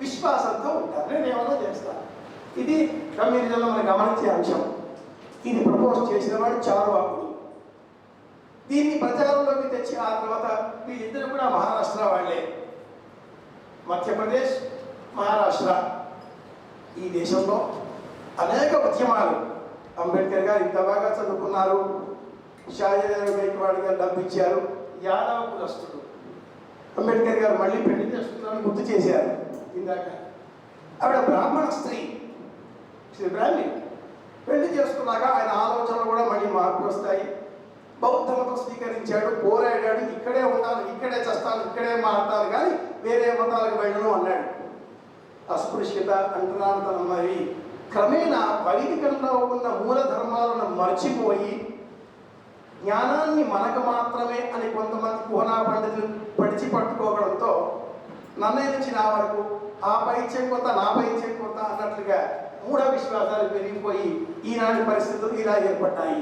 విశ్వాసంతో ఉంటారు. నేను ఏమన్నా చేస్తాను. ఇది కమ్యూనిజంలో మనం గమనించే అంశం. ఇది ప్రపోజ్ చేసిన వాడు చారువాకుడు. దీన్ని ప్రచారంలోకి తెచ్చి ఆ తర్వాత వీళ్ళిద్దరు కూడా మహారాష్ట్ర వాళ్ళే. మధ్యప్రదేశ్, మహారాష్ట్ర ఈ దేశంలో అనేక ఉద్యమాలు. అంబేద్కర్ గారు ఇంత బాగా చదువుకున్నారు, షాజీ గారు డబ్బు ఇచ్చారు, యాదవ కులస్తుడు. అంబేద్కర్ గారు మళ్ళీ పెళ్లి చేసుకున్నారని గుర్తు చేశారు ఇందాక. ఆవిడ బ్రాహ్మణ స్త్రీ, బ్రాహ్మణి. పెళ్లి చేసుకున్నాక ఆయన ఆలోచనలు కూడా మళ్ళీ మార్పు వస్తాయి. బౌద్ధ మతం స్వీకరించాడు, పోరాడాడు, ఇక్కడే ఉంటాను, ఇక్కడే చేస్తాను, ఇక్కడే మారుతాను, కానీ వేరే మతాలకు వెళ్ళను అన్నాడు. అస్పృశ్యత, అంటరానితనం మరి క్రమేణా వైదికంలో ఉన్న మూల ధర్మాలను మర్చిపోయి జ్ఞానాన్ని మనకు మాత్రమే అని కొంతమంది కుహనా పండితులు పడిచి పట్టుకోవడంతో నన్నయ్య నుంచి నా వరకు ఆ పైత్యం కొంత, నా పైత్యం కొంత అన్నట్లుగా మూఢ విశ్వాసాలు పెరిగిపోయి ఈనాటి పరిస్థితులు ఇలా ఏర్పడ్డాయి.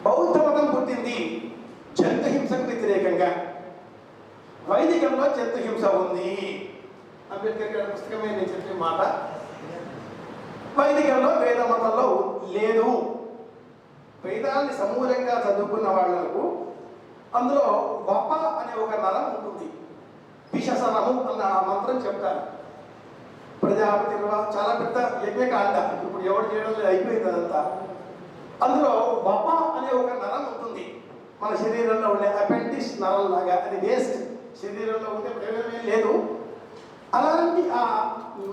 బౌద్ధ మతం పుట్టింది జంతుహింసకు వ్యతిరేకంగా. వైదికంలో జంతుహింస ఉంది. అంబేద్కర్ గారి పుస్తకమే నేను చెప్పే మాట. వైదికంలో వేద మతంలో లేదు. వేదాన్ని సమూలంగా చదువుకున్న వాళ్లకు అందులో వప అనే ఒక నరం ఉంటుంది. విషసనము అన్న ఆ మంత్రం చెప్తారు. ప్రజాపతి చాలా పెద్ద యజ్ఞకాండ, ఇప్పుడు ఎవరు చేయడం లేదు, అయిపోయింది అదంతా. అందులో వప అనే ఒక నరం ఉంటుంది. మన శరీరంలో ఉండే అపెండిక్స్ నరం లాగా, అది వేస్ట్. శరీరంలో ఉండే ప్రయోజనం లేదు. అలాంటి ఆ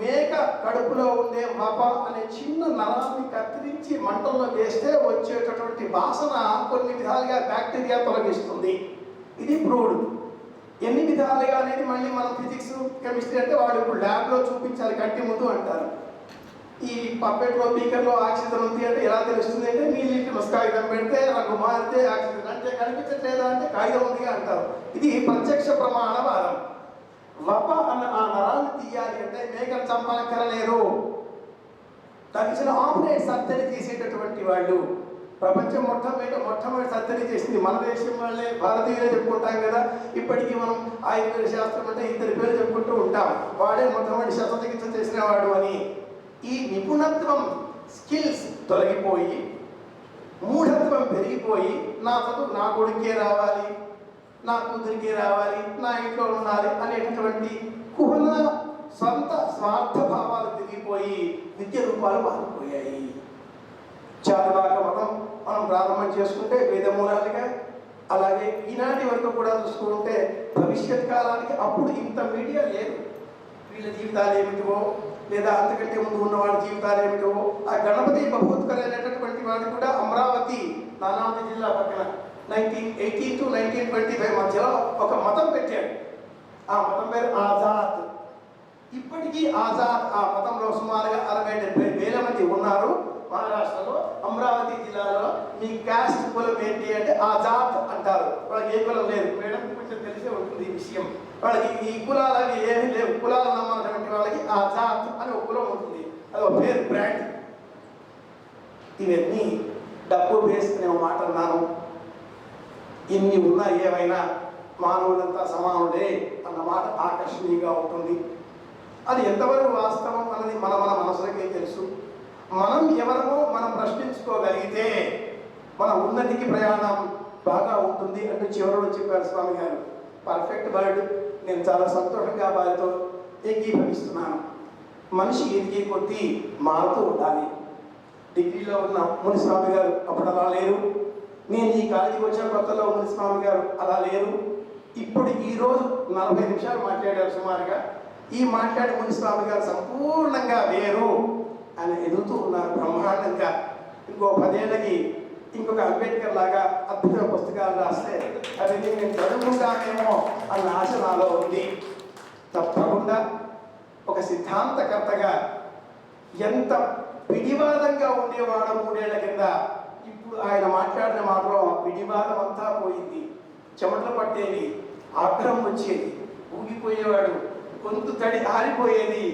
మేక కడుపులో ఉండే వప అనే చిన్న నరాన్ని కత్తిరించి మంటల్లో వేస్తే వచ్చేటటువంటి వాసన కొన్ని విధాలుగా బ్యాక్టీరియా తొలగిస్తుంది. ఇది ప్రూవ్డ్. ఎన్ని విధాలుగా అనేది మళ్ళీ మనం ఫిజిక్స్, కెమిస్ట్రీ అంటే వాళ్ళు ఇప్పుడు ల్యాబ్లో చూపించాలి కంటి ముందు అంటారు. ఈ పప్పెట్లో బీకర్లో ఆక్సిజన్ ఉంది అంటే ఎలా తెలుస్తుంది అంటే నీళ్ళు కాగితం పెడితే రంగు మారితే ఆక్సిజన్ అంటే కనిపించట్లేదా అంటే కాగితం ఉందిగా అంటారు. ఇది ప్రత్యక్ష ప్రమాణవాదం. వప అన్న ఆ నరాన్ని తీయాలి అంటే మేకను చంపనక్కరలేరు. దానికి ఆపరేట్ సర్జరీ చేసేటటువంటి వాళ్ళు ప్రపంచం మొట్టమొదటి సర్జరీ చేసింది మన దేశం వాళ్ళే, భారతీయులే చెప్పుకుంటాం కదా. ఇప్పటికీ మనం ఆయుర్వేద శాస్త్రం అంటే ఇద్దరి పేరు చెప్పుకుంటూ ఉంటాం. వాడే మొట్టమొదటి శస్త్రచికిత్స చేసిన వాడు అని. ఈ నిపుణత్వం, స్కిల్స్ తొలగిపోయి మూఢత్వం పెరిగిపోయి నా చదువు నా కొడుకే రావాలి, నా కూతురికే రావాలి, నా ఇంట్లో ఉండాలి అనేటటువంటి కుహన సొంత స్వార్థ భావాలు తిరిగిపోయి విద్య రూపాలు మారిపోయాయి. చారువాక మతం మనం ప్రారంభం చేసుకుంటే వేదమూలాలుగా, అలాగే ఈనాటి వరకు కూడా చూసుకుంటే భవిష్యత్ కాలానికి అప్పుడు ఇంత మీడియా లేదు. వీళ్ళ జీవితాలు ఏమిటివో, లేదా అంతకంటే ముందు ఉన్న వాళ్ళ జీవితాలు ఏమిటో, ఆ గణపతి బహుత్కర్ అనేటటువంటి వాడు కూడా అమరావతి నానావతి జిల్లా పక్కన 1918 to 1925 మధ్యలో ఒక మతం పెట్టాడు. ఆ మతం పేరు ఆజాద్. ఇప్పటికీ ఆజాద్ ఆ మతంలో సుమారుగా 60-70 వేల మంది ఉన్నారు. మహారాష్ట్రలో అమరావతి జిల్లాలో మీ క్యాస్ట్ కులం ఏంటి అంటే ఆజాద్ అంటారు. వాళ్ళకి ఏ కులం లేదు. మేడం కొంచెం తెలిసే ఉంటుంది ఈ విషయం. వాళ్ళకి ఈ కులాలు అవి ఏమీ లేవు. కులాలు నమ్మనటువంటి వాళ్ళకి ఆజాద్ అని ఒక కులం ఉంటుంది. అది ఒక పేరు, బ్రాండ్. ఇవన్నీ డబ్బు బేస్ అనే మాట అన్నాను. ఇన్ని ఉన్నా ఏమైనా మానవులంతా సమానుడే అన్న మాట ఆకర్షణీయంగా ఉంటుంది. అది ఎంతవరకు వాస్తవం అన్నది మన మనసులకే తెలుసు. మనం ఎవరమో మనం ప్రశ్నించుకోగలిగితే మన ఉన్నతికి ప్రయాణం బాగా ఉంటుంది అంటూ చివరిలో చెప్పారు స్వామి గారు. Perfect word. నేను చాలా సంతోషంగా వారితో ఏకీభవిస్తున్నాను. మనిషి ఎదిగే కొద్దీ మారుతూ ఉండాలి. డిగ్రీలో ఉన్న మునిస్వామి గారు అప్పుడు అలా లేరు. నేను ఈ కాలేజీకి వచ్చిన కొత్తలో మునిస్వామి గారు అలా లేరు. ఇప్పుడు ఈరోజు 40 నిమిషాలు మాట్లాడారు సుమారుగా. ఈ మాట్లాడే మునిస్వామి గారు సంపూర్ణంగా వేరు అని ఎదుగుతూ ఉన్నారు బ్రహ్మాండంగా. ఇంకో 10 ఏళ్ళకి ఇంకొక అంబేద్కర్ లాగా అద్భుత పుస్తకాలు రాస్తే అది నేను చదువుకుంటానేమో అన్న ఆశ నాలో ఉంది. తప్పకుండా ఒక సిద్ధాంతకర్తగా ఎంత పిడివాదంగా ఉండేవాడో 3 ఏళ్ల కింద, ఇప్పుడు ఆయన మాట్లాడిన మాటలో ఆ పిడివాదం అంతా పోయింది. చెమటలు పట్టేది, ఆగ్రహం వచ్చేది, ఊగిపోయేవాడు, గొంతు తడి ఆరిపోయేది.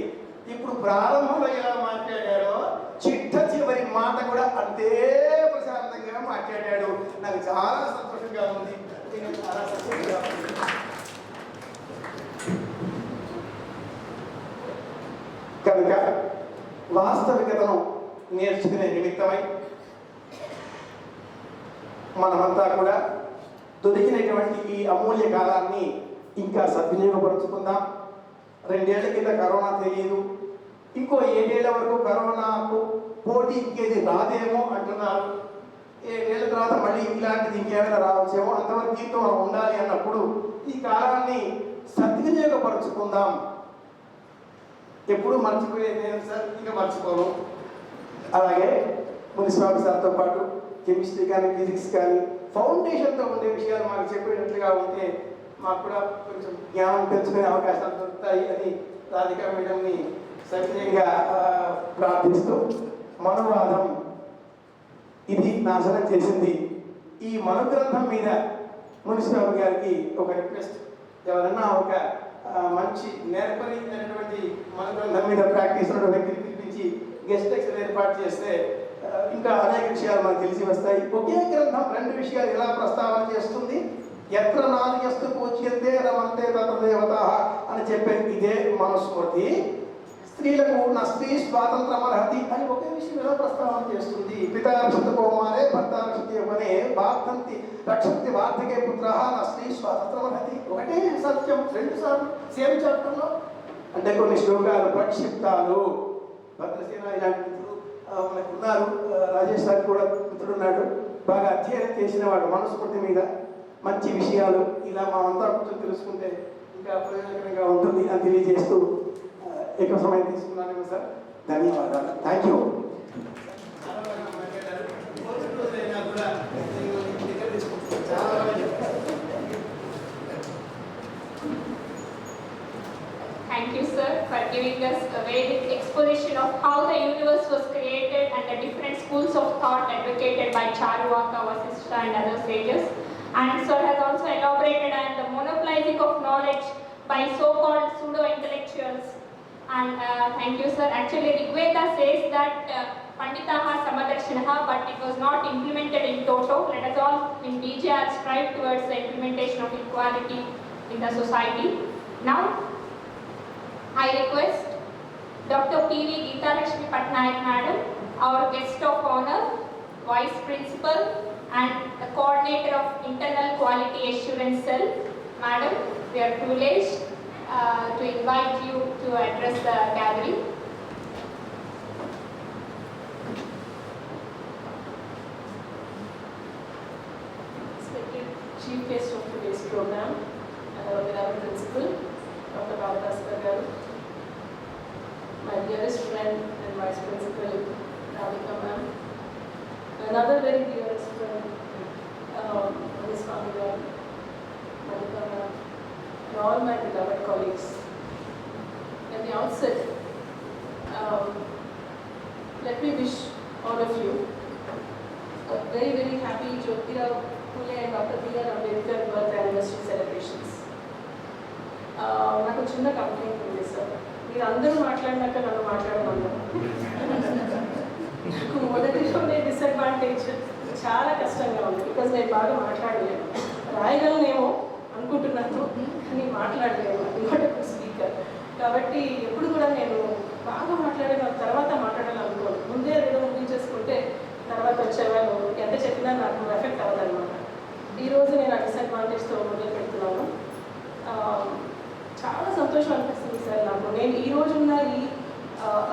ఇప్పుడు ప్రారంభంలో ఎలా మాట్లాడారో చిట్ట చివరి మాట కూడా అంతే ప్రశాంతంగా మాట్లాడాడు. నాకు చాలా సంతోషంగా ఉంది. చాలా సంతోషంగా ఉంది. కనుక వాస్తవికతను నేర్చుకునే నిమిత్తమై మనమంతా కూడా దొరికినటువంటి ఈ అమూల్య కాలాన్ని ఇంకా సద్వినియోగపరుచుకుందాం. 2 ఏళ్ల కింద కరోనా తెలియదు, ఇంకో 7 ఏళ్ల వరకు కరోనాకు పోటీ ఇంకేది రాదేమో అంటున్నారు. 7 ఏళ్ల తర్వాత మళ్ళీ ఇలాంటిది ఇంకేమైనా రావచ్చేమో. అంతవరకు దీంతో మనం ఉండాలి అన్నప్పుడు ఈ కాలాన్ని సద్వినియోగపరుచుకుందాం. ఎప్పుడు మర్చిపోయేది నేను సార్, ఇంకా మర్చిపోను. అలాగే మునిస్వామి సార్తో పాటు కెమిస్ట్రీ కానీ ఫిజిక్స్ కానీ ఫౌండేషన్తో ఉండే విషయాలు మాకు చెప్పేటట్లుగా ఉంటే మాకు కూడా కొంచెం జ్ఞానం పెంచుకునే అవకాశాలు దొరుకుతాయి అని రాధికా మేడంని సవినయంగా ప్రార్థిస్తూ, మనువాదం ఇది నాశనం చేసింది. ఈ మనుగ్రంథం మీద మునిస్వామి గారికి ఒక రిక్వెస్ట్, ఎవరన్నా ఒక మంచి నేర్పరి అనేటువంటి మనుగ్రంథం మీద ప్రాక్టీస్ ఉన్న వ్యక్తిని పిలిపించి గెస్ట్ లెక్చర్ ఏర్పాటు చేస్తే ఇంకా అనేక విషయాలు మనకు తెలిసి వస్తాయి. ఒకే గ్రంథం 2 విషయాలు ఎలా ప్రస్తావన చేస్తుంది? ఎత్ర నార్యస్తు పూజ్యంతే రమంతే తత్ర దేవతాః అని చెప్పేది ఇదే మనుస్మృతి. స్త్రీలకు నా స్త్రీ స్వాతంత్రం అర్హతి అని ఒకే విషయం ఎలా ప్రస్తావన చేస్తుంది? పితా రక్షత కౌమారే భర్త రక్షతి యవ్వనే బాధంతి రక్షతి వార్ధకే పుత్రః నా స్త్రీ స్వాతంత్రం అర్హతి. ఒకటే సత్యం 2 సార్లు సేమ్ చాప్టర్లో. అంటే కొన్ని శ్లోకాలు ప్రక్షిప్తాలు. భద్రసేన ఇలాంటి మిత్రులు మనకు ఉన్నారు. రాజేష్ సార్ కూడా మిత్రుడున్నాడు, బాగా అధ్యయనం చేసిన వాడు మనుస్మృతి మీద. మంచి విషయాలు ఇలా మనమంతా కొంచెం తెలుసుకుంటే ఇంకా ప్రయోజనకరంగా ఉంటుంది అని తెలియజేస్తూ ఎక్కువ సమయం తీసుకున్నాను సార్. ధన్యవాదాలు. Thank you. Thank you, sir, for giving us a very exposition of how the universe was created and the different schools of thought advocated by Charvaka, Vasishtha and other sages. And sir has also elaborated on the monopolizing of knowledge by so-called pseudo-intellectuals. And thank you, sir. Actually, Rigveda says that Panditaha Samadarshinaha, but it was not implemented in toto. Let us all in BJR strive towards the implementation of equality in the society. Now, I request Dr. P.V. Geeta Lakshmi Patnaik Madam, our guest of honor, Vice Principal and the Coordinator of Internal Quality Assurance Cell. Madam, we are privileged to invite you to address the gathering. Respected Chief Guest of today's program and our beloved Principal, Dr. Bhaskar garu, my dearest friend and Vice Principal Radhika ma'am, another very dearest friend, Ms. Pamela, Monica ma'am, and all my beloved colleagues. At the outset, let me wish all of you a very, very happy Jyotirao Phule and Dr. B.R. Ambedkar birth anniversary celebrations. నాకు చిన్న complaint ఉంది sir, మీరు అందరూ మాట్లాడినాక నన్ను మాట్లాడమన్నారు. నాకు మొదటిలోనే disadvantage చాలా కష్టంగా ఉంది, బికాజ్ నేను బాగా మాట్లాడలేను. రాయగలనేమో అనుకుంటున్నాను కానీ మాట్లాడలేను, నాట్ స్పీకర్. కాబట్టి ఎప్పుడు కూడా నేను బాగా మాట్లాడిన తర్వాత మాట్లాడాలనుకోను. ముందే ఏదో ముగించేసుకుంటే తర్వాత వచ్చేవాళ్ళు ఎంత చెప్పినా నాకు ఎఫెక్ట్ అవ్వదన్నమాట. ఈరోజు నేను ఆ డిసడ్వాంటేజ్తో మొదలు పెడుతున్నాను. చాలా సంతోషం అనిపిస్తుంది సార్ నాకు. నేను ఈ రోజున్న ఈ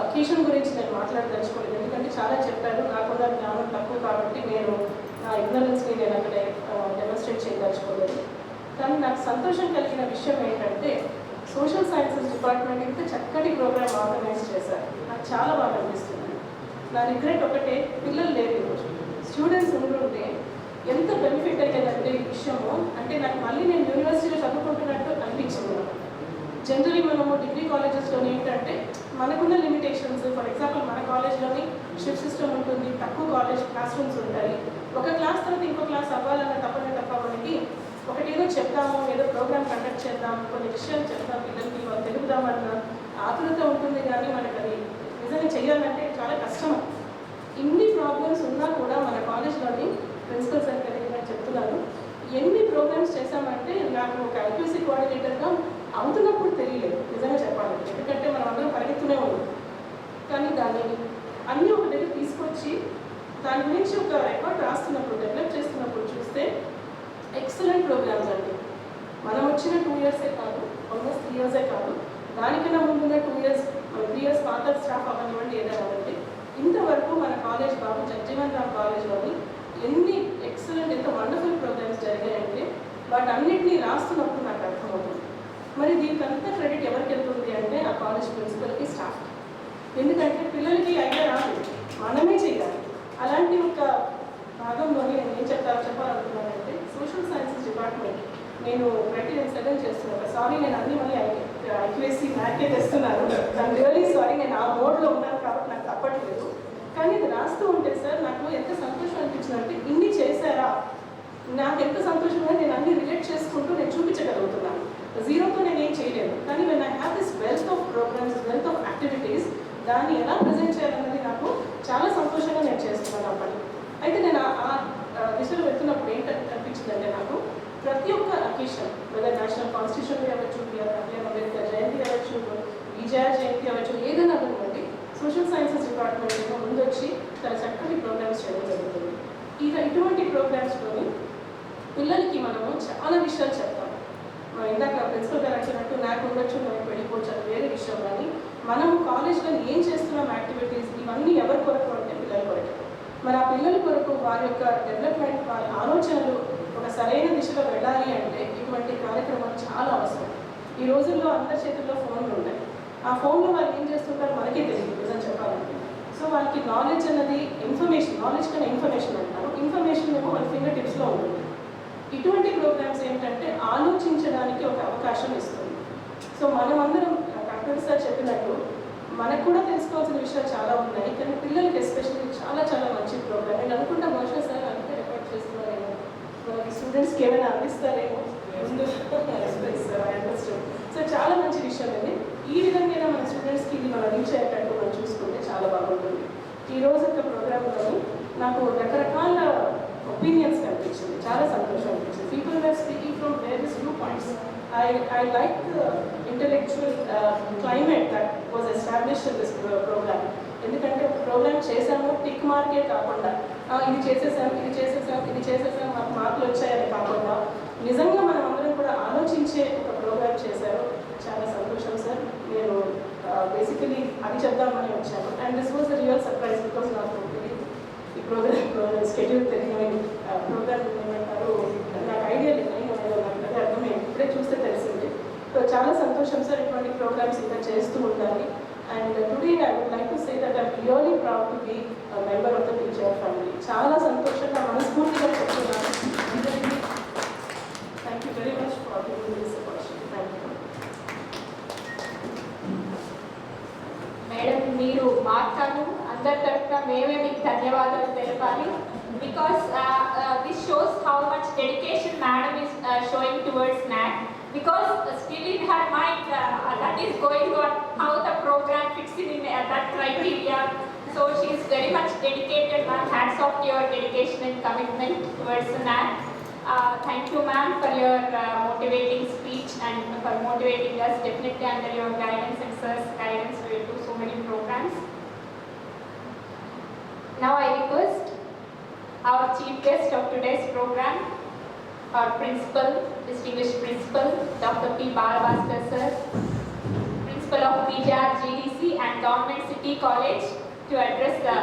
అకేషన్ గురించి నేను మాట్లాడదలుచుకోలేదు, ఎందుకంటే చాలా చెప్పాను. నాకున్న జ్ఞానం తక్కువ కాబట్టి నేను నా ఇగ్నరెన్స్ని నేను అక్కడ డెమోన్స్ట్రేట్ చేయదలుచుకోలేదు. కానీ నాకు సంతోషం కలిగిన విషయం ఏంటంటే సోషల్ సైన్సెస్ డిపార్ట్మెంట్ ఇంత చక్కటి ప్రోగ్రామ్ ఆర్గనైజ్ చేశారు. నాకు చాలా బాగా అనిపిస్తుంది. నా రిగ్రెట్ ఒకటే, పిల్లలు లేరు ఈరోజు. స్టూడెంట్స్ ఉంటుంటే ఎంత బెనిఫిట్ అయ్యేదంటే ఈ విషయము, అంటే నాకు మళ్ళీ నేను యూనివర్సిటీలో చదువుకుంటున్నట్టు అనిపించింది. జనరలీ మనము డిగ్రీ కాలేజెస్లోని ఏంటంటే మనకున్న లిమిటేషన్స్, ఫర్ ఎగ్జాంపుల్ మన కాలేజ్లోని షిఫ్ట్ సిస్టమ్ ఉంటుంది, తక్కువ క్లాస్ రూమ్స్ ఉంటాయి. ఒక క్లాస్ తర్వాత ఇంకో క్లాస్ అవ్వాలన్న తప్ప మనకి ఒకటేదో చెప్తాము, ఏదో ప్రోగ్రామ్ కండక్ట్ చేద్దాం, కొన్ని విషయాలు చెప్తాం, పిల్లలకి వాళ్ళు తెలుపుదామన్న ఆతురత ఉంటుంది. కానీ మనకు అది నిజంగా చేయాలంటే చాలా కష్టం. ఇన్ని ప్రాబ్లమ్స్ ఉన్నా కూడా మన కాలేజ్లోని ప్రిన్సిపల్ సార్ గారు చెప్తున్నాను, ఎన్ని ప్రోగ్రామ్స్ చేశామంటే నాకు ఒక ఐక్యూసీ కోఆర్డినేటర్గా అవుతున్నప్పుడు తెలియలేదు నిజంగా చెప్పాలంటే. ఎందుకంటే మనం అందరం పరిగెత్తునే ఉన్నాం. కానీ దాన్ని అన్నీ ఒక దగ్గర తీసుకొచ్చి దాని గురించి ఒక రికార్డ్ రాస్తున్నప్పుడు, డెవలప్ చేస్తున్నప్పుడు చూస్తే ఎక్సలెంట్ ప్రోగ్రామ్స్ అండి. మనం వచ్చిన 2 yearsే కాదు, ఆల్మోస్ట్ 3 yearsే కాదు, దానికన్నా ముందున్న 2 years, 3 years పాత స్టాఫ్ అవనివ్వండి, ఏదైనా అవ్వండి, ఇంతవరకు మన కాలేజ్ బాబు జగ్జీవన్ రామ్ కాలేజ్లోని ఎన్ని ఎక్సలెంట్, ఎంత వండర్ఫుల్ ప్రోగ్రామ్స్ జరిగాయంటే వాటన్నిటినీ రాస్తున్నప్పుడు నాకు అర్థమవుతుంది. మరి దీనికి అంతా క్రెడిట్ ఎవరికి వెళ్తుంది అంటే ఆ కాలేజ్ ప్రిన్సిపల్కి, స్టాఫ్కి. ఎందుకంటే పిల్లలకి ఐడియా రాదు, మనమే చేయాలి. అలాంటి ఒక భాగంలోని నేను ఏం చెప్పాలనుకున్నానంటే సోషల్ సైన్సెస్ డిపార్ట్మెంట్ నేను క్రైటీరియా 7 చేస్తున్నాను. సారీ, నేను అన్ని మళ్ళీ ఐక్యూఎస్సీ మ్యాథ్కే తెస్తున్నాను. ఐఎమ్ రియలీ సారీ, నేను ఆ మోడ్లో ఉన్నాను కాబట్టి నాకు తప్పట్లేదు. కానీ ఇది రాస్తూ ఉంటే సార్ నాకు ఎంత సంతోషం అనిపించిందంటే, ఇన్ని చేశారా, నాకు ఎంత సంతోషంగా నేను అన్ని రిలేట్ చేసుకుంటూ నేను చూపించగలుగుతున్నాను. జీరోతో నేను ఏం చేయలేదు. కానీ when I have this wealth of programmes, wealth of activities, దాన్ని ఎలా ప్రజెంట్ చేయాలన్నది నాకు చాలా సంతోషంగా నేను చేస్తున్నాను ఆ పని. అయితే నేను ఆ దిశలో వెళ్తున్నప్పుడు ఏంటంటే అనిపించిందంటే, నాకు ప్రతి ఒక్క occasion, whether national constitution day అవ్వచ్చు, బిఆర్ అంబేద్కర్ జయంతి అవ్వచ్చు, విజయ జయంతి అవ్వచ్చు, ఏదైనా అనుకోండి, సోషల్ సైన్సెస్ డిపార్ట్మెంట్ ఏమో ముందొచ్చి చాలా చక్కటి ప్రోగ్రామ్స్ చేయడం జరుగుతుంది. ఇటువంటి ప్రోగ్రామ్స్లోని పిల్లలకి మనము చాలా విషయాలు చెప్తాము. మనం ఇందాక ప్రిన్సిపల్ గారు వచ్చినట్టు నాకు ఉండొచ్చు, మనకి వెళ్ళిపోవచ్చు, అది వేరే విషయం. కానీ మనం కాలేజ్లో ఏం చేస్తున్నాం యాక్టివిటీస్, ఇవన్నీ ఎవరి కొరకు అంటే పిల్లల కొరకు. మరి ఆ పిల్లల కొరకు వారి యొక్క డెవలప్మెంట్, వారి ఆలోచనలు ఒక సరైన దిశలో వెళ్ళాలి అంటే ఇటువంటి కార్యక్రమాలు చాలా అవసరం. ఈ రోజుల్లో అందరి చేతుల్లో ఫోన్లు ఉన్నాయి. ఆ ఫోన్లో వాళ్ళు ఏం చేస్తుంటారో మనకే తెలియదు నిజం చెప్పాలంటే. సో వాళ్ళకి నాలెడ్జ్ అన్నది ఇన్ఫర్మేషన్, నాలెడ్జ్ కన్నా ఇన్ఫర్మేషన్ అంటారు. ఇన్ఫర్మేషన్ ఏమో వాళ్ళ ఫింగర్ టిప్స్లో ఉంటుంది. ఇటువంటి ప్రోగ్రామ్స్ ఏంటంటే ఆలోచించడానికి ఒక అవకాశం ఇస్తుంది. సో మనమందరం డాక్టర్ సార్ చెప్పినట్టు మనకు కూడా తెలుసుకోవాల్సిన విషయాలు చాలా ఉన్నాయి. కానీ పిల్లలకి ఎస్పెషల్లీ చాలా చాలా మంచి ప్రోగ్రామ్. నేను అనుకుంటా బహుశా సార్ అందుకే రికార్డ్ చేస్తున్నారేమో, మనకి స్టూడెంట్స్కి ఏమైనా అందిస్తారేమో ముందు సో చాలా మంచి విషయం ఇది. ఈ విధంగా మన స్టూడెంట్స్కి ఇది మనం రీచ్ అయ్యేటట్టు మనం చూసుకుంటే చాలా బాగుంటుంది. ఈరోజు యొక్క ప్రోగ్రాంలోని నాకు రకరకాల ఒపీనియన్స్ కనిపించింది, చాలా సంతోషం అనిపించింది. People were speaking from various view points. I like the intellectual climate that was established in this program. ఎందుకంటే ఒక ప్రోగ్రామ్ చేసాము, టిక్ మార్కే కాకుండా ఇది చేసేసాం మాకు మార్కులు వచ్చాయని కాకుండా నిజంగా మనం అందరం కూడా ఆలోచించే ఒక ప్రోగ్రామ్ చేశారు. చాలా సంతోషం సార్. నేను బేసికలీ అది చెప్దామని వచ్చాను. And this was the real surprise, because నాకు ఈ ప్రోగ్రామ్ స్కెడ్యూల్ తెలియని ప్రోగ్రామ్ ఏమంటారు నాకు ఐడియా లేదు, నాకు అదే అర్థమైంది, ఇప్పుడే చూస్తే తెలిసింది. సో చాలా సంతోషం సార్. ఇటువంటి ప్రోగ్రామ్స్ ఇంకా చేస్తూ ఉండాలి. And today I would like to say that I'm really proud to be a member of the teacher family. చాలా సంతోషంగా మనస్ఫూర్తిగా చెప్తున్నాను. Thank you very much for giving me this opportunity. Thank you. Madam మీరు మాట్లాడు అందరి తరఫున మేమే మీకు ధన్యవాదాలు తెలపాలి. Because this shows how much dedication madam is showing towards NAC. Because still in her mind that is going on how the program fits in that criteria. So she is very much dedicated, ma'am. Hats off to your dedication and commitment towards NAC. Thank you, ma'am, for your motivating speech and for motivating us. Definitely under your guidance and sir's guidance, we will do so many programs. Now I request our chief guest of today's program, our principal, distinguished principal, Dr. P. Balabhaskar sir, principal of PGR GDC and Government City College, to address the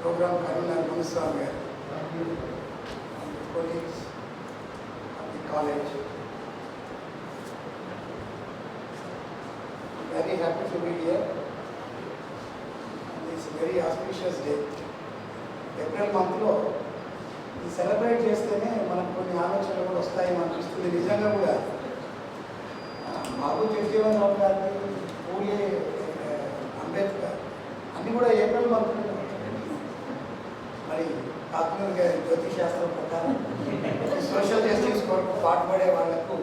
program Karuna Munuswamy, colleagues of the college. Very happy to be here. It's a very auspicious day. April month లో ఈ celebrate చేస్తేనే మనకు కొన్ని ఆలోచనలు కూడా వస్తాయని అనిపిస్తుంది. నిజంగా కూడా బాబు జగజీవన్ రావు గారి, పూలే, అంబేద్కర్ అన్నీ కూడా ఏప్రిల్ మంత్. మరి ఆత్మీయ జ్యోతిష్ శాస్త్రం ప్రకారం సోషల్ జస్టిస్ కొరకు పాటుపడే వాళ్లకు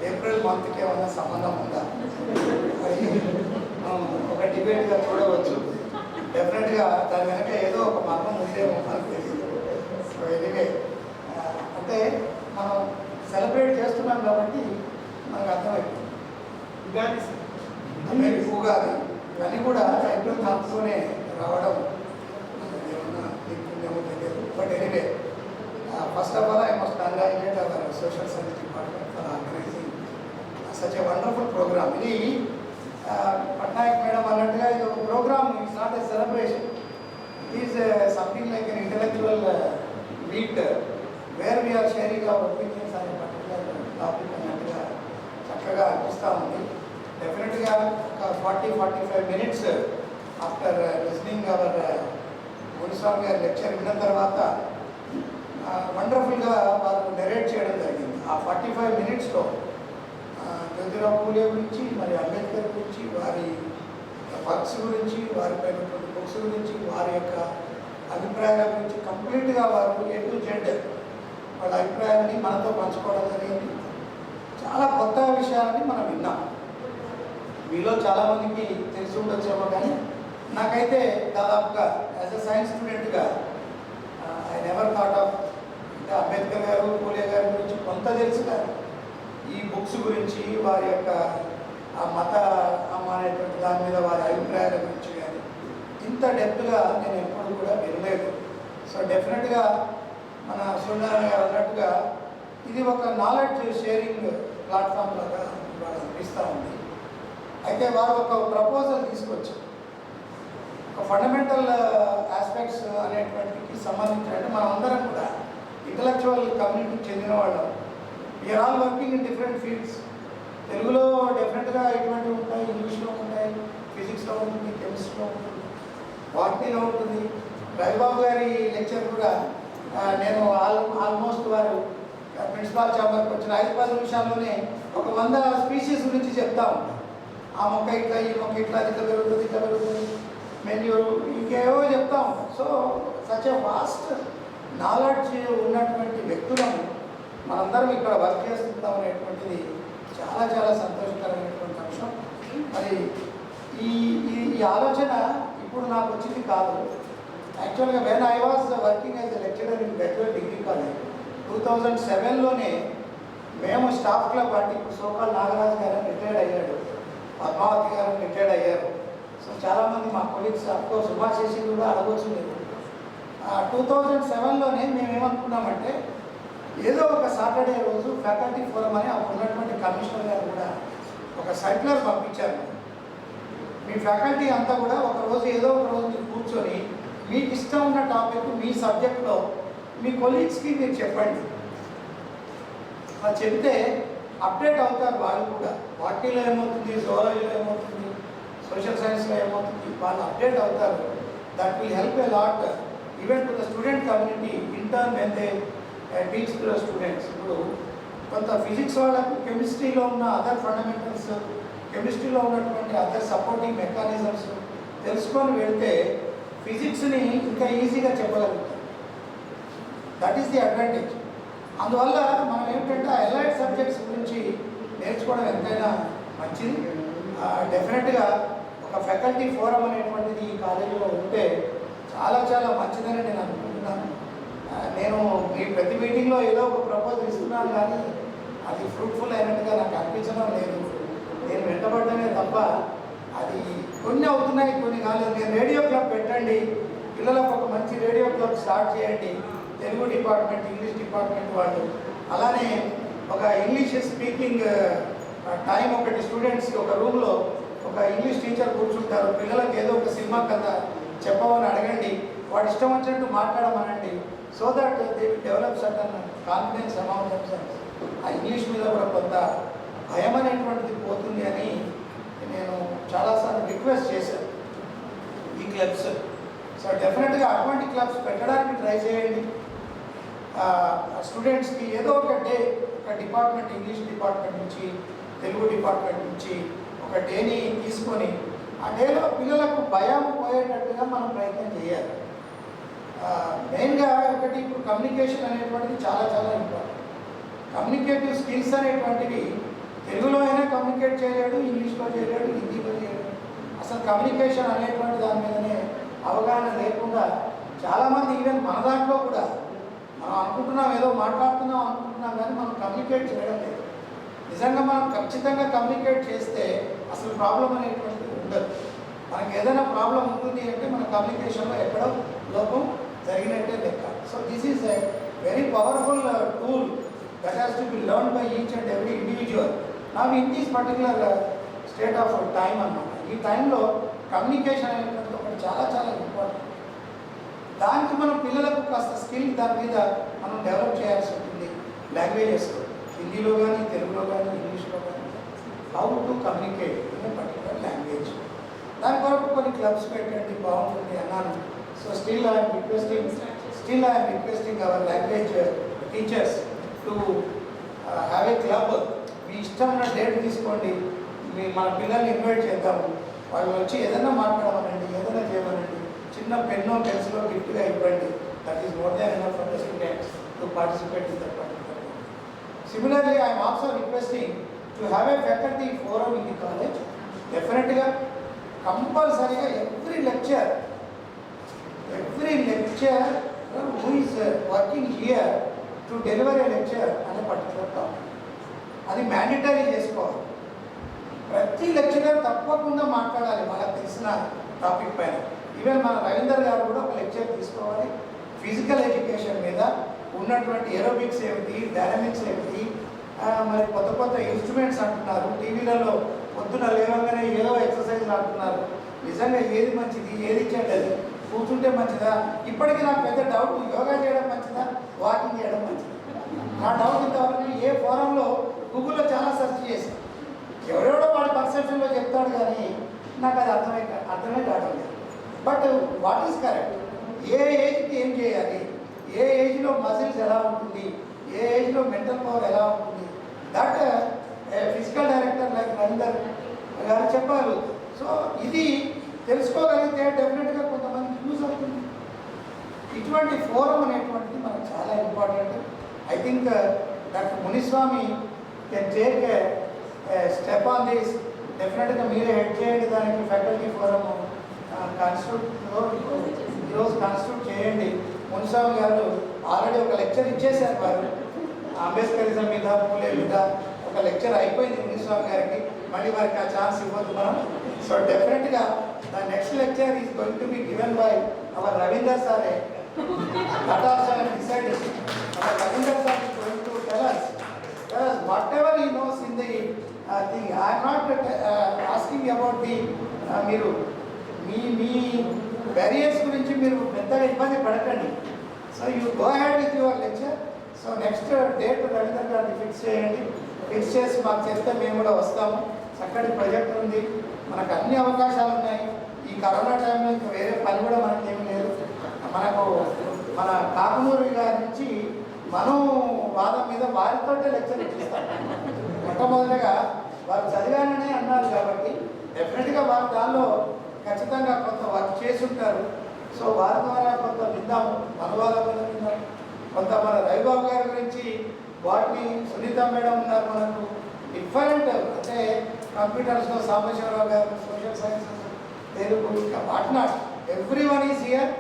ఏప్రిల్ మంత్కి ఏమైనా సంబంధం ఉందా మరి ఒక డిబేట్గా చూడవచ్చు. డెఫినెట్గా దాని వెనక ఏదో ఒక మర్మం ఉందేమో మనకు తెలియదు. సో ఎనివే అంటే మనం సెలబ్రేట్ చేస్తున్నాం కాబట్టి మనకు అర్థమైంది. ఉగాది ఇవన్నీ కూడా ఏప్రిల్ మంత్లోనే రావడం ఏమన్నా తెలియదు. But anyway first of all I must congratulate our social science department for organizing such a wonderful program. ఇది పట్నాయక్ మేడం అన్నట్టుగా ఇది ఒక programme. It's not a celebration, it is something like an intellectual meet where we are sharing our opinions అనే particular topic అన్నట్టుగా చక్కగా అనిపిస్తూ ఉంది. డెఫినెట్గా ఒక 40-45 minutes after listening our Muniswamy గారి లెక్చర్ విన్న తర్వాత వండర్ఫుల్గా వారు నెరేట్ చేయడం జరిగింది. ఆ 45 minutesలో జ్యోతిరావు పూలే గురించి, మరి అంబేద్కర్ గురించి, వారి వర్క్స్ గురించి, వారిపై బుక్స్ గురించి, వారి యొక్క అభిప్రాయాల గురించి కంప్లీట్గా వారు A to Z వాళ్ళ అభిప్రాయాలని మనతో పంచుకోవడం జరిగింది. చాలా కొత్త విషయాలని మనం విన్నాం. మీలో చాలామందికి తెలిసి ఉండొచ్చేమో, కానీ నాకైతే దాదాపుగా యాజ్ అ సైన్స్ స్టూడెంట్గా ఐ నెవర్ థాట్ ఆఫ్ అంటే అంబేద్కర్ గారు, పూలే గారి గురించి కొంత తెలుసు, కానీ ఈ బుక్స్ గురించి, వారి యొక్క ఆ మత అనేటువంటి దాని మీద వారి అభిప్రాయాల గురించి కానీ ఇంత డెప్త్గా నేను ఎప్పుడు కూడా వినలేదు. సో డెఫినెట్గా మన సూర్యనారాయణ గారు అన్నట్టుగా ఇది ఒక నాలెడ్జ్ షేరింగ్ ప్లాట్ఫామ్ లాగా ఇవాళ అనిపిస్తూ ఉంది. అయితే వారు ఒక ప్రపోజల్ తీసుకొచ్చారు. ఒక ఫండమెంటల్ ఆస్పెక్ట్స్ అనేటువంటికి సంబంధించి అంటే మనం అందరం కూడా ఇంటలెక్చువల్ కమ్యూనిటీకి చెందిన వాళ్ళం. We are all working in different fields. తెలుగులో డెఫినెట్గా ఇటువంటివి ఉంటాయి, ఇంగ్లీష్లో ఉంటాయి, ఫిజిక్స్లో ఉంటుంది, కెమిస్ట్రీలో ఉంటుంది, బాటనీలో ఉంటుంది. రవిబాబు గారి లెక్చర్ కూడా నేను ఆల్మోస్ట్ వారు ప్రిన్సిపాల్ ఛాంబర్కి వచ్చిన 5-10 నిమిషాల్లోనే ఒక 100 స్పీషీస్ గురించి చెప్తా ఉంటాను. ఆ మొక్క ఇట్లా, ఈ మొక్క ఇట్లా, ఇట్లా పెరుగుతుంది, ఇట్లా పెరుగుతుంది, మెన్యూ ఇంకేవో చెప్తా ఉంటాం. So such a vast knowledge ఉన్నటువంటి వ్యక్తులను మనందరం ఇక్కడ వర్క్ చేస్తుంటాం అనేటువంటిది చాలా చాలా సంతోషకరమైనటువంటి అంశం. మరి ఈ ఆలోచన ఇప్పుడు నాకు వచ్చింది కాదు. యాక్చువల్గా when I was working as a lecturer in Badvel degree college 2007లోనే మేము స్టాఫ్ క్లబ్ అంటే ఇప్పుడు సోకాల్ నాగరాజు గారు రిటైర్డ్ అయ్యాడు, పద్మావతి గారు రిటైర్డ్ అయ్యారు. సో చాలామంది మా కొలీగ్స్ అఫ్కోర్స్ ఉమాశేషి కూడా అడగవచ్చు మీరు. 2007లోనే మేము ఏమనుకున్నామంటే ఏదో ఒక సాటర్డే రోజు ఫ్యాకల్టీ ఫోరం అని అప్పుడు ఉన్నటువంటి కమిషనర్ గారు కూడా ఒక సర్క్యులర్ పంపించారు. మీ ఫ్యాకల్టీ అంతా కూడా ఒక రోజు ఏదో ఒక రోజు మీరు కూర్చొని మీకు ఇష్టం ఉన్న టాపిక్ మీ సబ్జెక్ట్లో మీ కొలీగ్స్కి మీరు చెప్పండి. అలా చెప్తే అప్డేట్ అవుతారు వాళ్ళు కూడా. బాటనీలో ఏమవుతుంది, జువాలజీలో ఏమవుతుంది, సోషల్ సైన్స్లో ఏమవుతుంది, వాళ్ళు అప్డేట్ అవుతారు. That will help a lot even to the student community in turn when they teach to the students. ఇప్పుడు కొంత ఫిజిక్స్ వాళ్ళకు కెమిస్ట్రీలో ఉన్న అదర్ ఫండమెంటల్స్, కెమిస్ట్రీలో ఉన్నటువంటి అదర్ సపోర్టింగ్ మెకానిజమ్స్ తెలుసుకొని వెళ్తే ఫిజిక్స్ని ఇంకా ఈజీగా చెప్పగలుగుతాం. That is the advantage. అందువల్ల మనం ఏమిటంటే ఆ ఎలైడ్ సబ్జెక్ట్స్ గురించి నేర్చుకోవడం ఎంతైనా మంచిది. డెఫినెట్గా ఒక ఫ్యాకల్టీ ఫోరం అనేటువంటిది ఈ కాలేజీలో ఉంటే చాలా చాలా మంచిదని నేను అనుకుంటున్నాను. నేను మీ ప్రతి మీటింగ్లో ఏదో ఒక ప్రపోజల్ ఇస్తున్నాను, కానీ అది ఫ్రూట్ఫుల్ అయినట్టుగా నాకు అనిపించడం లేదు. నేను వెంటబడ్డమే తప్ప అది కొన్ని అవుతున్నాయి, కొన్ని కాలేదు. నేను రేడియో క్లబ్ పెట్టండి, పిల్లలకు ఒక మంచి రేడియో క్లబ్ స్టార్ట్ చేయండి, తెలుగు డిపార్ట్మెంట్, ఇంగ్లీష్ డిపార్ట్మెంట్ వాళ్ళు. అలానే ఒక ఇంగ్లీష్ స్పీకింగ్ టైం ఒకటి స్టూడెంట్స్కి ఒక రూమ్లో ఒక ఇంగ్లీష్ టీచర్ కూర్చుంటారు. పిల్లలకు ఏదో ఒక సినిమా కథ చెప్పమని అడగండి, వాడు ఇష్టం వచ్చినట్టు మాట్లాడమనండి. So that they will develop certain confidence amount themselves. ఆ ఇంగ్లీష్ మీద కూడా కొంత భయం అనేటువంటిది పోతుంది అని నేను చాలాసార్లు రిక్వెస్ట్ చేశాను ఈ క్లబ్స్. సో డెఫినెట్గా అటువంటి క్లబ్స్ పెట్టడానికి ట్రై చేయండి. స్టూడెంట్స్కి ఏదో ఒక డే, ఒక డిపార్ట్మెంట్, ఇంగ్లీష్ డిపార్ట్మెంట్ నుంచి, తెలుగు డిపార్ట్మెంట్ నుంచి ఒక డేని తీసుకొని ఆ డేలో పిల్లలకు భయం పోయేటట్టుగా మనం ప్రయత్నం చేయాలి. మెయిన్గా ఒకటి ఇప్పుడు కమ్యూనికేషన్ అనేటువంటిది చాలా చాలా ఇంపార్టెంట్. కమ్యూనికేటివ్ స్కిల్స్ అనేటువంటివి తెలుగులో అయినా కమ్యూనికేట్ చేయలేడు, ఇంగ్లీష్లో చేయలేడు, హిందీలో చేయలేడు. అసలు కమ్యూనికేషన్ అనేటువంటి దాని మీదనే అవగాహన లేకుండా చాలామంది ఈవెన్ మన దాంట్లో కూడా మనం అనుకుంటున్నాం, ఏదో మాట్లాడుతున్నాం అనుకుంటున్నాం, కానీ మనం కమ్యూనికేట్ చేయడం లేదు. నిజంగా మనం ఖచ్చితంగా కమ్యూనికేట్ చేస్తే అసలు ప్రాబ్లం అనేటువంటిది ఉండదు. మనకి ఏదైనా ప్రాబ్లం ఉంటుంది అంటే మన కమ్యూనికేషన్లో ఎక్కడో లోపం జరిగినట్టే లెక్క. So this is a very powerful tool that has to be learned by each and every individual. Now in this particular state of time అన్నమాట, ఈ టైంలో కమ్యూనికేషన్ అనేటువంటి ఒకటి చాలా చాలా ఇంపార్టెంట్. దానికి మనం పిల్లలకు కాస్త స్కిల్ దాని మీద మనం డెవలప్ చేయాల్సి ఉంటుంది. లాంగ్వేజెస్ హిందీలో కానీ, తెలుగులో కానీ, ఇంగ్లీష్లో కానీ how to communicate in a particular language. దాని కొరకు కొన్ని క్లబ్స్ పెట్టండి, బాగుంటుంది అన్నాను. So still I'm requesting our language teachers to have a club. మీ ఇష్టం ఉన్న డేట్ తీసుకోండి, మన పిల్లల్ని ఇన్వైట్ చేద్దాము. వాళ్ళు వచ్చి ఏదైనా మాట్లాడమనండి, ఏదైనా చేయమనండి, చిన్న పెన్నో పెన్సిలో గిఫ్ట్గా ఇవ్వండి. That is more than enough for the students to participate in that particular. Similarly I'm also requesting to have A faculty forum in the college. డెఫినెట్గా కంపల్సరీగా every lecture who is working here to deliver A lecture అనే particular topic అది mandatory చేసుకోవాలి. ప్రతి lecturer తప్పకుండా మాట్లాడాలి వాళ్ళకి తెలిసిన టాపిక్ పైన. ఈవెన్ మన రవీందర్ గారు కూడా ఒక లెక్చర్ తీసుకోవాలి ఫిజికల్ ఎడ్యుకేషన్ మీద. ఉన్నటువంటి ఏరోబిక్స్ ఏమిటి, డైనమిక్స్ ఏమిటి, మరి కొత్త కొత్త ఇన్స్ట్రుమెంట్స్ అంటున్నారు, టీవీలలో పొద్దున లేవగానే ఏదో ఎక్సర్సైజ్ అంటున్నారు. నిజంగా ఏది మంచిది, ఏది చెడ్డది, కూర్చుంటే మంచిదా? ఇప్పటికీ నాకు పెద్ద డౌట్, యోగా చేయడం మంచిదా, వాకింగ్ చేయడం మంచిదా? నా డౌట్ ఇంతవరకు ఏ ఫోరంలో గూగుల్లో చాలా సెర్చ్ చేశాను. ఎవరెవడో వాడి పర్సెప్షన్లో చెప్తాడు, కానీ నాకు అది అర్థమే కావడం లేదు. బట్ వాట్ ఈస్ కరెక్ట్, ఏ ఏజ్కి ఏం చేయాలి, ఏ ఏజ్లో మజిల్స్ ఎలా ఉంటుంది, ఏ ఏజ్లో మెంటల్ పవర్ ఎలా ఉంటుంది, that physical director like Ravinder గారు చెప్పారు. సో ఇది తెలుసుకోగలిగితే డెఫినెట్గా కొంతమందికి యూజ్ అవుతుంది. ఇటువంటి ఫోరం అనేటువంటిది మనకు చాలా important. I think doctor Muniswamy can take step on this. డెఫినెట్గా మీరే హెడ్ చేయండి దానికి. ఫ్యాకల్టీ ఫోరం ఈరోజు కాన్స్టిట్యూట్ చేయండి. మునిస్వామి గారు ఆల్రెడీ ఒక లెక్చర్ ఇచ్చేశారు. వారు అంబేద్కరిజం మీద, పూలే మీద ఒక లెక్చర్ అయిపోయింది మునిస్వామి గారికి. మళ్ళీ వారికి ఆ ఛాన్స్ ఇవ్వద్దు మనం. సో డెఫినెట్గా the next lecture is going to be given by our Ravinder సారే. That also I am deciding. Ravinder sir is going to tell us whatever he knows in the thing. I am not asking about the మీరు మీ barriers గురించి మీరు పెద్దగా ఇబ్బంది పడకండి. So you go ahead with your lecture. So next date Ravindra గారిని fix చేయండి. Fix చేసి మాకు చెప్తే మేము కూడా వస్తాము. చక్కటి ప్రాజెక్ట్ ఉంది, మనకు అన్ని అవకాశాలు ఉన్నాయి. ఈ కరోనా టైంలో ఇంకా వేరే పని కూడా మనకి ఏమి లేదు. మనకు మన కాకునూరు గారి నుంచి మనం వాదం మీద వారితోటే లెక్చర్ ఇచ్చిస్తాం. మొట్టమొదటిగా వారు చదివానని అన్నారు కాబట్టి డెఫినెట్గా వారు దానిలో ఖచ్చితంగా కొంత వర్క్ చేసి ఉంటారు. సో వారి ద్వారా కొంత విందాము, అనువాద మీద విందాం. కొంత మన రవిబాబు గారి గురించి వాటిని సునీత మేడం ఉన్నారు మనకు డిఫరెంట్, అంటే కంప్యూటర్స్లో సాంబశివరావు గారు, social sciences, Telugu, what not, every one is here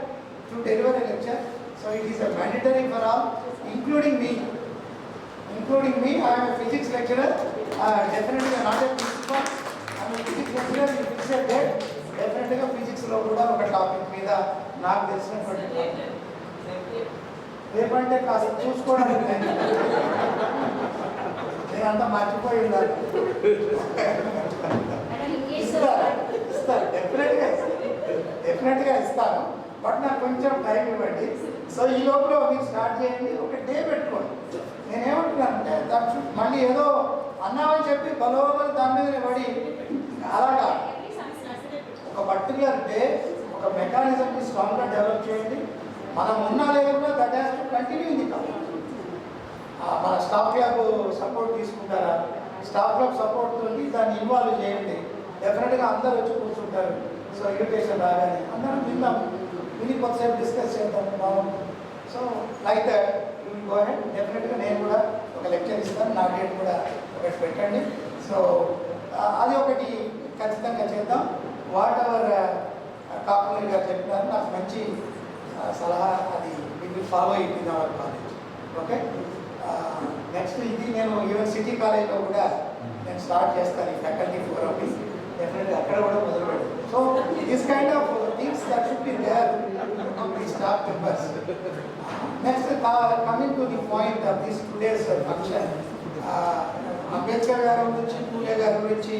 to deliver a lecture. So it is a mandatory for all, including me. I'm a physics lecturer, డెఫినెట్గా not a principal, I'm a physics lecturer. ఈ fix a date డెఫినెట్గా ఫిజిక్స్లో కూడా ఒక topic మీద నాకు తెలిసినటువంటి రేపంటే కాస్త చూసుకోవడానికి నేనంతా మర్చిపోయి ఉన్నాను. ఇస్తాను, డెఫినెట్గా ఇస్తాను. బట్ నాకు కొంచెం టైం ఇవ్వండి. సో ఈ లోపల మీరు స్టార్ట్ చేయండి, ఒక డే పెట్టుకోండి. నేనేమంటున్నానంటే దాని మళ్ళీ ఏదో అన్నామని చెప్పి బలోబలి దాని మీద పడి అలాగా ఒక పర్టికులర్ డే ఒక మెకానిజంని స్ట్రాంగ్గా డెవలప్ చేయండి. మనం ఉన్న లెవెల్లో that has to continue in the company. మన స్టాఫ్ క్లబ్ సపోర్ట్ తీసుకుంటారా, స్టాఫ్ క్లబ్ సపోర్ట్ తోటి దాన్ని ఇన్వాల్వ్ చేయండి. డెఫినెట్గా అందరూ వచ్చి కూర్చుంటారు. సో ఇన్విటేషన్ రాగానే అందరం విందాం, విని కొంతసేపు డిస్కస్ చేద్దాం, బాగుంటుంది. So like that you will go ahead. డెఫినెట్గా నేను కూడా ఒక లెక్చర్ ఇస్తాను, నా డేట్ కూడా ఒకటి పెట్టండి. సో అది ఒకటి ఖచ్చితంగా చేద్దాం. వాట్ ఎవర్ కాకునూరి గారు చెప్పినారు, నాకు మంచి సలహా, అది we will follow it in our college. Okay, next ఇది నేను ఈవెన్ సిటీ కాలేజ్లో కూడా నేను స్టార్ట్ చేస్తాను ఈ ఫ్యాకల్టీ ఫోరం. డెఫినెట్గా అక్కడ కూడా మొదలు పెడతాను. So this kind of things that should be there the staff members. Next coming to the point of this today's function, Ambedkar గారి గురించి, పూలే గారి గురించి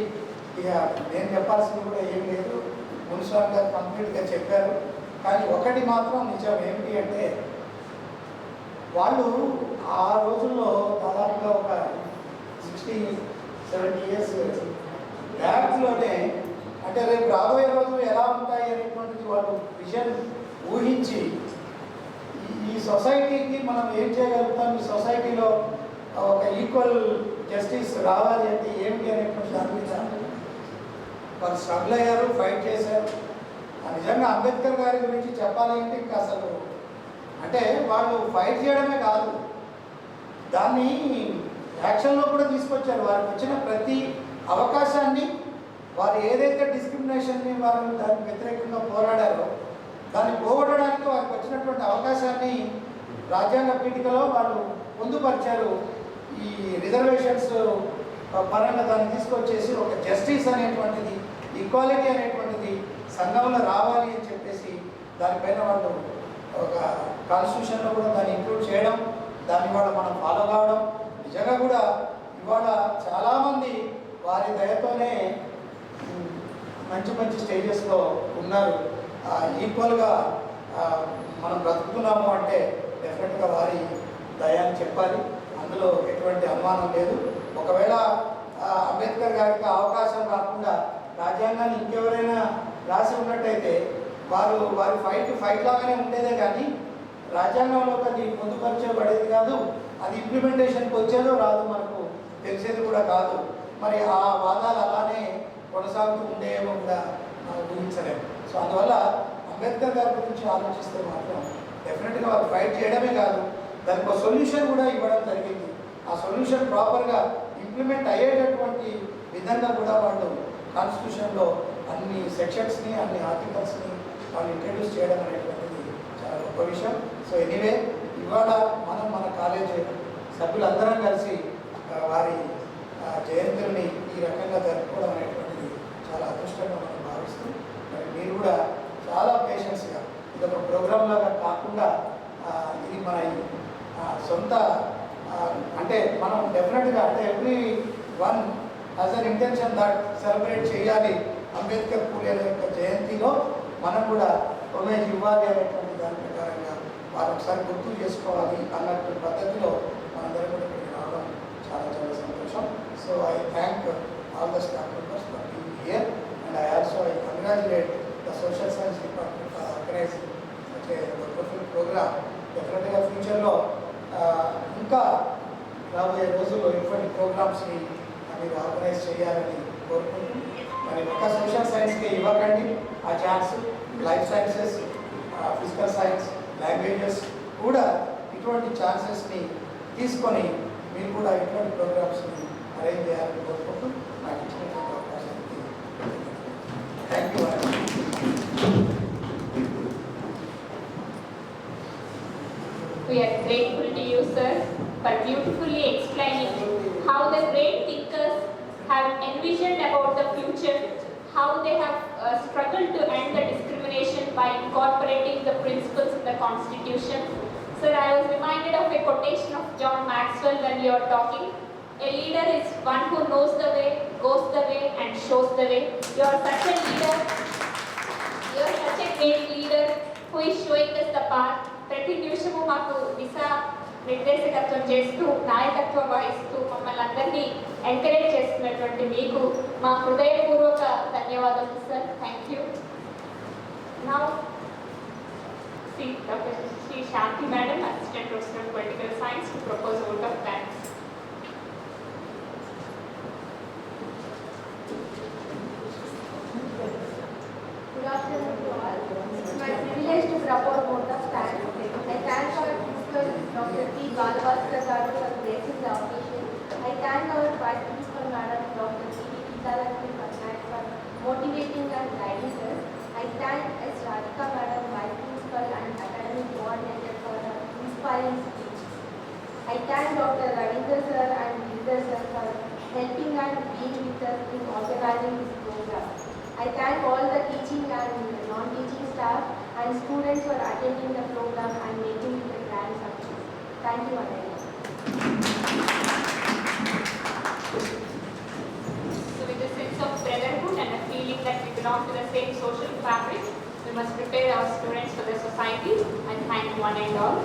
ఇక నేను చెప్పాల్సింది కూడా ఏం లేదు. మున్స్వామి గారు కంప్లీట్గా చెప్పారు. కానీ ఒకటి మాత్రం నిజం ఏమిటి అంటే, వాళ్ళు ఆ రోజుల్లో దాదాపుగా ఒక 60-70 ఇయర్స్ బ్యాక్లోనే, అంటే రేపు రాబోయే రోజులు ఎలా ఉంటాయి అనేటువంటిది వాళ్ళు విజన్ ఊహించి ఈ సొసైటీకి మనం ఏం చేయగలుగుతాం, ఈ సొసైటీలో ఒక ఈక్వల్ జస్టిస్ రావాలి అంటే ఏమిటి అనేటువంటి దాని మీద వాళ్ళు స్ట్రగుల్ అయ్యారు, ఫైట్ చేశారు. నిజంగా అంబేద్కర్ గారి గురించి చెప్పాలి అంటే ఇంకా అసలు అంటే వాళ్ళు ఫైట్ చేయడమే కాదు, దాన్ని యాక్షన్లో కూడా తీసుకొచ్చారు. వారికి వచ్చిన ప్రతి అవకాశాన్ని, వారు ఏదైతే డిస్క్రిమినేషన్ని వారు దానికి వ్యతిరేకంగా పోరాడారో దాన్ని పోగొట్టడానికి వారికి వచ్చినటువంటి అవకాశాన్ని రాజ్యాంగ పీఠికలో వాళ్ళు పొందుపరిచారు. ఈ రిజర్వేషన్స్ పరంగా దాన్ని తీసుకొచ్చేసి ఒక జస్టిస్ అనేటువంటిది, ఈక్వాలిటీ అనేటువంటిది సంఘంలో రావాలి అని చెప్పేసి దానిపైన వాళ్ళు ఒక కాన్స్టిట్యూషన్లో కూడా దాన్ని ఇంక్లూడ్ చేయడం, దాన్ని ఇవాళ మనం ఫాలో కావడం. నిజంగా కూడా ఇవాళ చాలామంది వారి దయతోనే మంచి మంచి స్టేజెస్లో ఉన్నారు. ఈక్వల్గా మనం బ్రతుకుతున్నాము అంటే డెఫినెట్గా వారి దయాన్ని చెప్పాలి, అందులో ఎటువంటి అనుమానం లేదు. ఒకవేళ అంబేద్కర్ గారికి అవకాశం రాకుండా రాజ్యాంగాన్ని ఇంకెవరైనా రాసి ఉన్నట్టయితే వారి ఫైట్ లాగానే ఉండేదే కానీ రాజ్యాంగంలో అది పొందుపరచబడేది కాదు. అది ఇంప్లిమెంటేషన్కి వచ్చేదో రాదు, మనకు తెలిసేది కూడా కాదు. మరి ఆ వాదాలు అలానే కొనసాగుతూ ఉండేమో కూడా మనం ఊహించలేము. సో అందువల్ల అంబేద్కర్ గారి గురించి ఆలోచిస్తే మాత్రం డెఫినెట్గా వాళ్ళు ఫైట్ చేయడమే కాదు, దానికి ఒక సొల్యూషన్ కూడా ఇవ్వడం జరిగింది. ఆ సొల్యూషన్ ప్రాపర్గా ఇంప్లిమెంట్ అయ్యేటటువంటి విధంగా కూడా వాళ్ళు కాన్స్టిట్యూషన్లో అన్ని సెక్షన్స్ని, అన్ని ఆర్టికల్స్ని వాళ్ళు ఇంట్రడ్యూస్ చేయడం అనేటువంటిది చాలా గొప్ప విషయం. సో ఎనీవే, ఇవాళ మనం మన కాలేజ్ సభ్యులందరం కలిసి వారి జయంతుల్ని ఈ రకంగా జరుపుకోవడం అనేటువంటిది చాలా అదృష్టంగా మనం భావిస్తూ, మరి మీరు కూడా చాలా పేషెన్స్గా ఇదొక ప్రోగ్రామ్ లాగా కాకుండా an intention that celebrate చేయాలి అంబేద్కర్ పూలే యొక్క జయంతిలో మనం కూడా హోమేజ్ ఇవ్వాలి అనేటువంటి దాని ప్రకారంగా వారు ఒకసారి గుర్తు చేసుకోవాలి అన్నటువంటి పద్ధతిలో మనందరం కూడా ఇక్కడికి రావడం చాలా చాలా సంతోషం. So I thank all the staff members for being here and I also I congratulate the social science department for organising such a wonderful programme. డెఫినెట్గా ఫ్యూచర్లో ఇంకా రాబోయే రోజుల్లో ఇటువంటి ప్రోగ్రామ్స్ని మీరు ఆర్గనైజ్ చేయాలని కోరుకుంటూ మరి ఒక సోషల్ సైన్స్కి ఇవ్వకండి ఆ chance. Life sciences, physical science, languages కూడా ఇటువంటి ఛాన్సెస్ని తీసుకొని మీరు కూడా ఇటువంటి ప్రోగ్రామ్స్ని అరేంజ్ చేయాలని కోరుకుంటూ నాకు ఇచ్చినటువంటి అవకాశానికి thank you. We are grateful to you, sir, for beautifully explaining how the great thinkers have envisioned about the future, how they have struggled to end the discrimination by incorporating the principles in the Constitution. Sir, I was reminded of a quotation of John Maxwell when you are talking. A leader is one who knows the way, goes the way, and shows the way. You are such a leader. You are such a great leader who is showing us the path. ప్రతి నిమిషము మాకు దిశ నిర్దేశకత్వం చేస్తూ నాయకత్వం వహిస్తూ మమ్మల్ని అందరినీ encourage చేస్తున్నటువంటి మీకు మా హృదయపూర్వక ధన్యవాదాలు sir. Thank you. Now doctor Shri Shanti madam, assistant professor political science, to propose vote of thanks. Good afternoon to all. It's my privilege to propose vote of thanks. I thank our principal, Dr. P. Balavaskar Garu, for gracing the occasion. I thank our vice principal, Madam Dr. P. Geetalakshmi Patnaik, for motivating and guiding us. I thank S. Radhika Madam, vice principal and academic coordinator, for her inspiring speech. I thank Dr. Ravindra sir and Girdhar sir for helping and being with us in organizing this program. I thank all the teaching and non-teaching staff and students for attending the program and making it a grand success. Thank you, Ananya. So with a sense of brotherhood and a feeling that we belong to the same social fabric, we must prepare our students for the society and thank one and all.